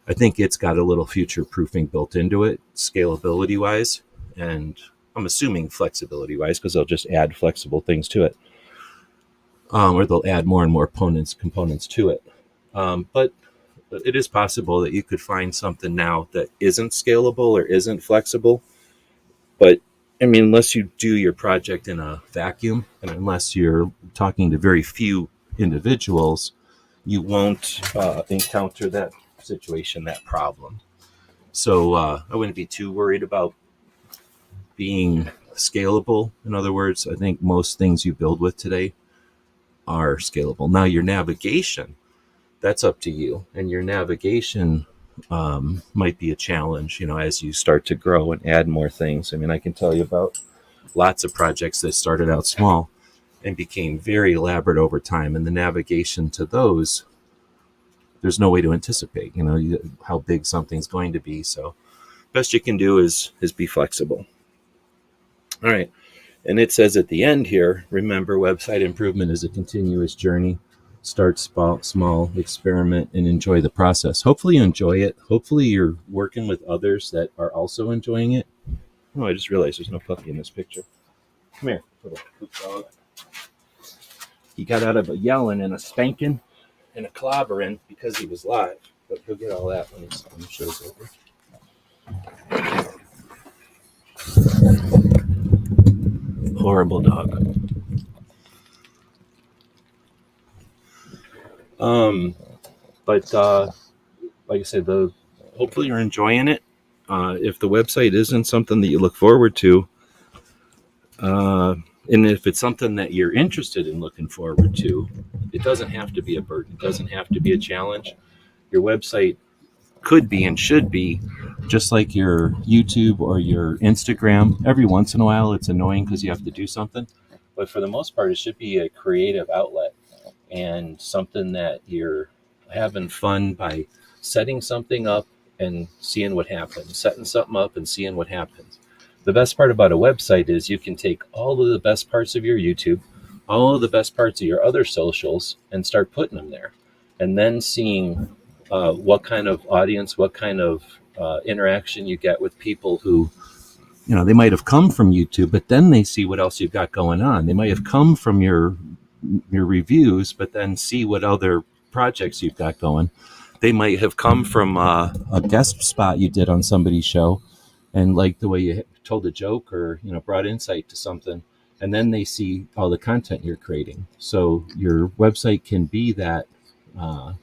I think it's got a little future proofing built into it, scalability wise, and I'm assuming flexibility wise, because they'll just add flexible things to it, or they'll add more and more components to it. But it is possible that you could find something now that isn't scalable or isn't flexible. But I mean, unless you do your project in a vacuum, and unless you're talking to very few individuals, you won't encounter that situation, that problem. So I wouldn't be too worried about being scalable. In other words, I think most things you build with today are scalable. Now, your navigation, that's up to you. And your navigation, might be a challenge, as you start to grow and add more things. I mean, I can tell you about lots of projects that started out small and became very elaborate over time. And the navigation to those, there's no way to anticipate, how big something's going to be. So best you can do is be flexible. All right. And it says at the end here, remember, website improvement is a continuous journey. Start small, experiment, and enjoy the process. Hopefully you enjoy it. Hopefully you're working with others that are also enjoying it. Oh, I just realized there's no puppy in this picture. Come here, little poop dog. He got out of a yelling and a spanking and a clobbering because he was live. But he'll get all that when the show's over. Horrible dog. But like I said, hopefully you're enjoying it. If the website isn't something that you look forward to, and if it's something that you're interested in looking forward to, it doesn't have to be a burden. It doesn't have to be a challenge. Your website could be and should be just like your YouTube or your Instagram. Every once in a while, it's annoying because you have to do something. But for the most part, it should be a creative outlet and something that you're having fun by setting something up and seeing what happens, setting something up and seeing what happens. The best part about a website is you can take all of the best parts of your YouTube, all of the best parts of your other socials, and start putting them there. And then seeing what kind of audience, what kind of interaction you get with people who, they might have come from YouTube, but then they see what else you've got going on. They might have come from your reviews, but then see what other projects you've got going. They might have come from a guest spot you did on somebody's show and like the way you told a joke or, brought insight to something. And then they see all the content you're creating. So your website can be that hub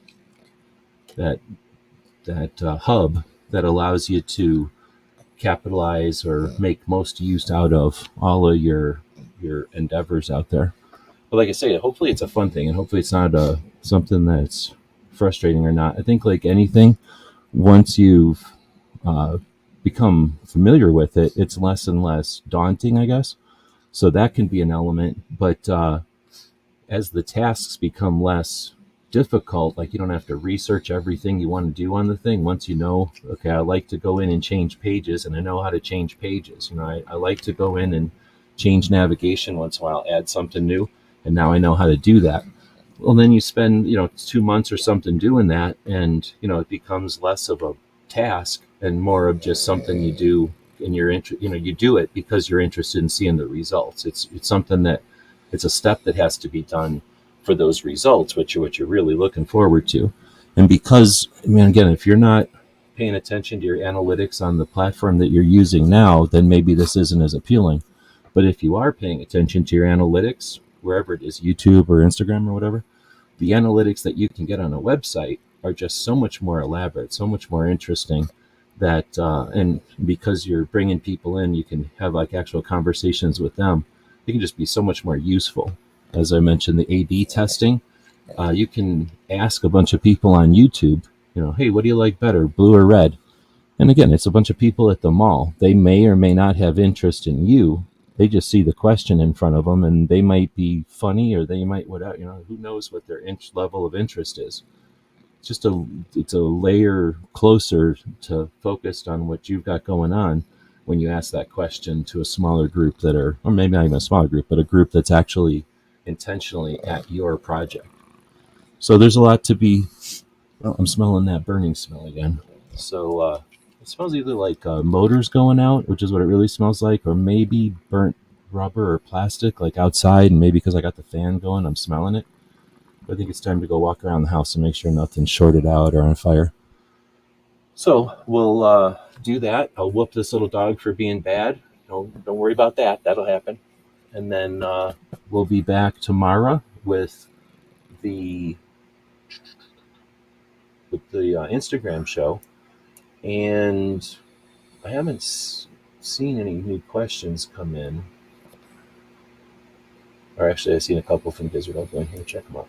that allows you to capitalize or make most use out of all of your endeavors out there. But like I say, hopefully it's a fun thing, and hopefully it's not something that's frustrating or not. I think like anything, once you've become familiar with it, it's less and less daunting, I guess. So that can be an element. But as the tasks become less difficult, like you don't have to research everything you want to do on the thing. Once you know, okay, I like to go in and change pages, and I know how to change pages. I like to go in and change navigation once in a while, add something new, and now I know how to do that. Well, then you spend 2 months or something doing that, and it becomes less of a task and more of just something you do in your interest. You do it because you're interested in seeing the results. It's something that it's a step that has to be done for those results, what you're really looking forward to. And because, again, if you're not paying attention to your analytics on the platform that you're using now, then maybe this isn't as appealing. But if you are paying attention to your analytics, wherever it is, YouTube or Instagram or whatever, the analytics that you can get on a website are just so much more elaborate, so much more interesting that, and because you're bringing people in, you can have like actual conversations with them. It can just be so much more useful. As I mentioned, the A/B testing, you can ask a bunch of people on YouTube, hey, what do you like better, blue or red? And again, it's a bunch of people at the mall. They may or may not have interest in you. They just see the question in front of them, and they might be funny, or they might whatever. Who knows what their level of interest is. It's a layer closer to focused on what you've got going on when you ask that question to a smaller group or maybe not even a smaller group, but a group that's actually intentionally at your project. So there's a lot to be. Well, I'm smelling that burning smell again. So it smells either like motors going out, which is what it really smells like, or maybe burnt rubber or plastic, like outside, and maybe because I got the fan going, I'm smelling it. But I think it's time to go walk around the house and make sure nothing's shorted out or on fire. So we'll do that. I'll whoop this little dog for being bad. Don't worry about that. That'll happen. And then we'll be back tomorrow with the Instagram show. And I haven't seen any new questions come in. Or actually, I've seen a couple from Gizzard. I'll go in here and check them out.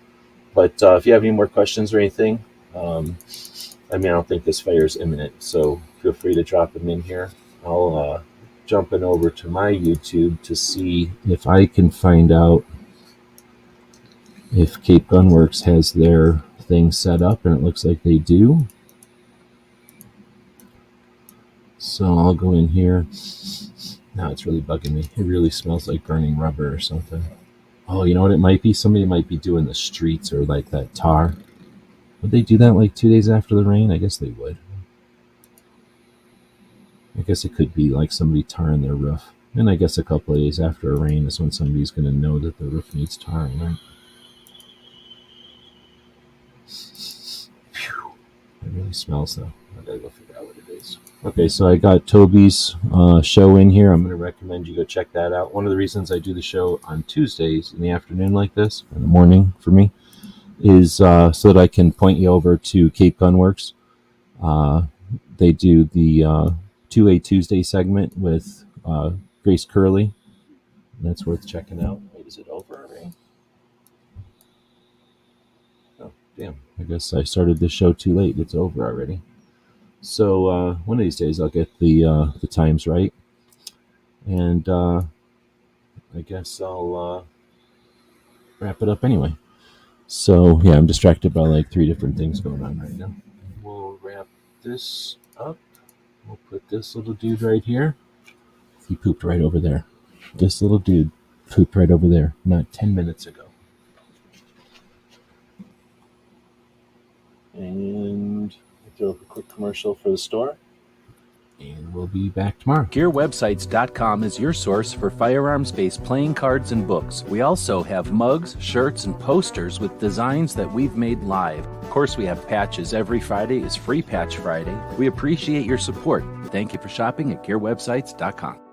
But if you have any more questions or anything, I mean, I don't think this fire is imminent, so feel free to drop them in here. I'll jump in over to my YouTube to see if I can find out if Cape Gunworks has their thing set up, and it looks like they do. So I'll go in here. Now it's really bugging me. It really smells like burning rubber or something. Oh, you know what it might be? Somebody might be doing the streets or like that tar. Would they do that like 2 days after the rain? I guess they would. I guess it could be like somebody tarring their roof. And I guess a couple of days after a rain is when somebody's going to know that the roof needs tarring, right? Phew. It really smells though. I gotta go figure out what it is. Okay, so I got Toby's show in here. I'm going to recommend you go check that out. One of the reasons I do the show on Tuesdays in the afternoon like this, in the morning for me, is so that I can point you over to Cape Gunworks. They do the 2A Tuesday segment with Grace Curley. That's worth checking out. Wait, is it over already? Oh, damn. I guess I started this show too late. It's over already. So one of these days I'll get the times right. And I guess I'll wrap it up anyway. So, yeah, I'm distracted by like 3 different things going on right now. We'll wrap this up. We'll put this little dude right here. He pooped right over there. This little dude pooped right over there, not 10 minutes ago. And we'll throw up a quick commercial for the store. And we'll be back tomorrow. GearWebsites.com is your source for firearms-based playing cards and books. We also have mugs, shirts, and posters with designs that we've made live. Of course, we have patches. Every Friday is Free Patch Friday. We appreciate your support. Thank you for shopping at GearWebsites.com.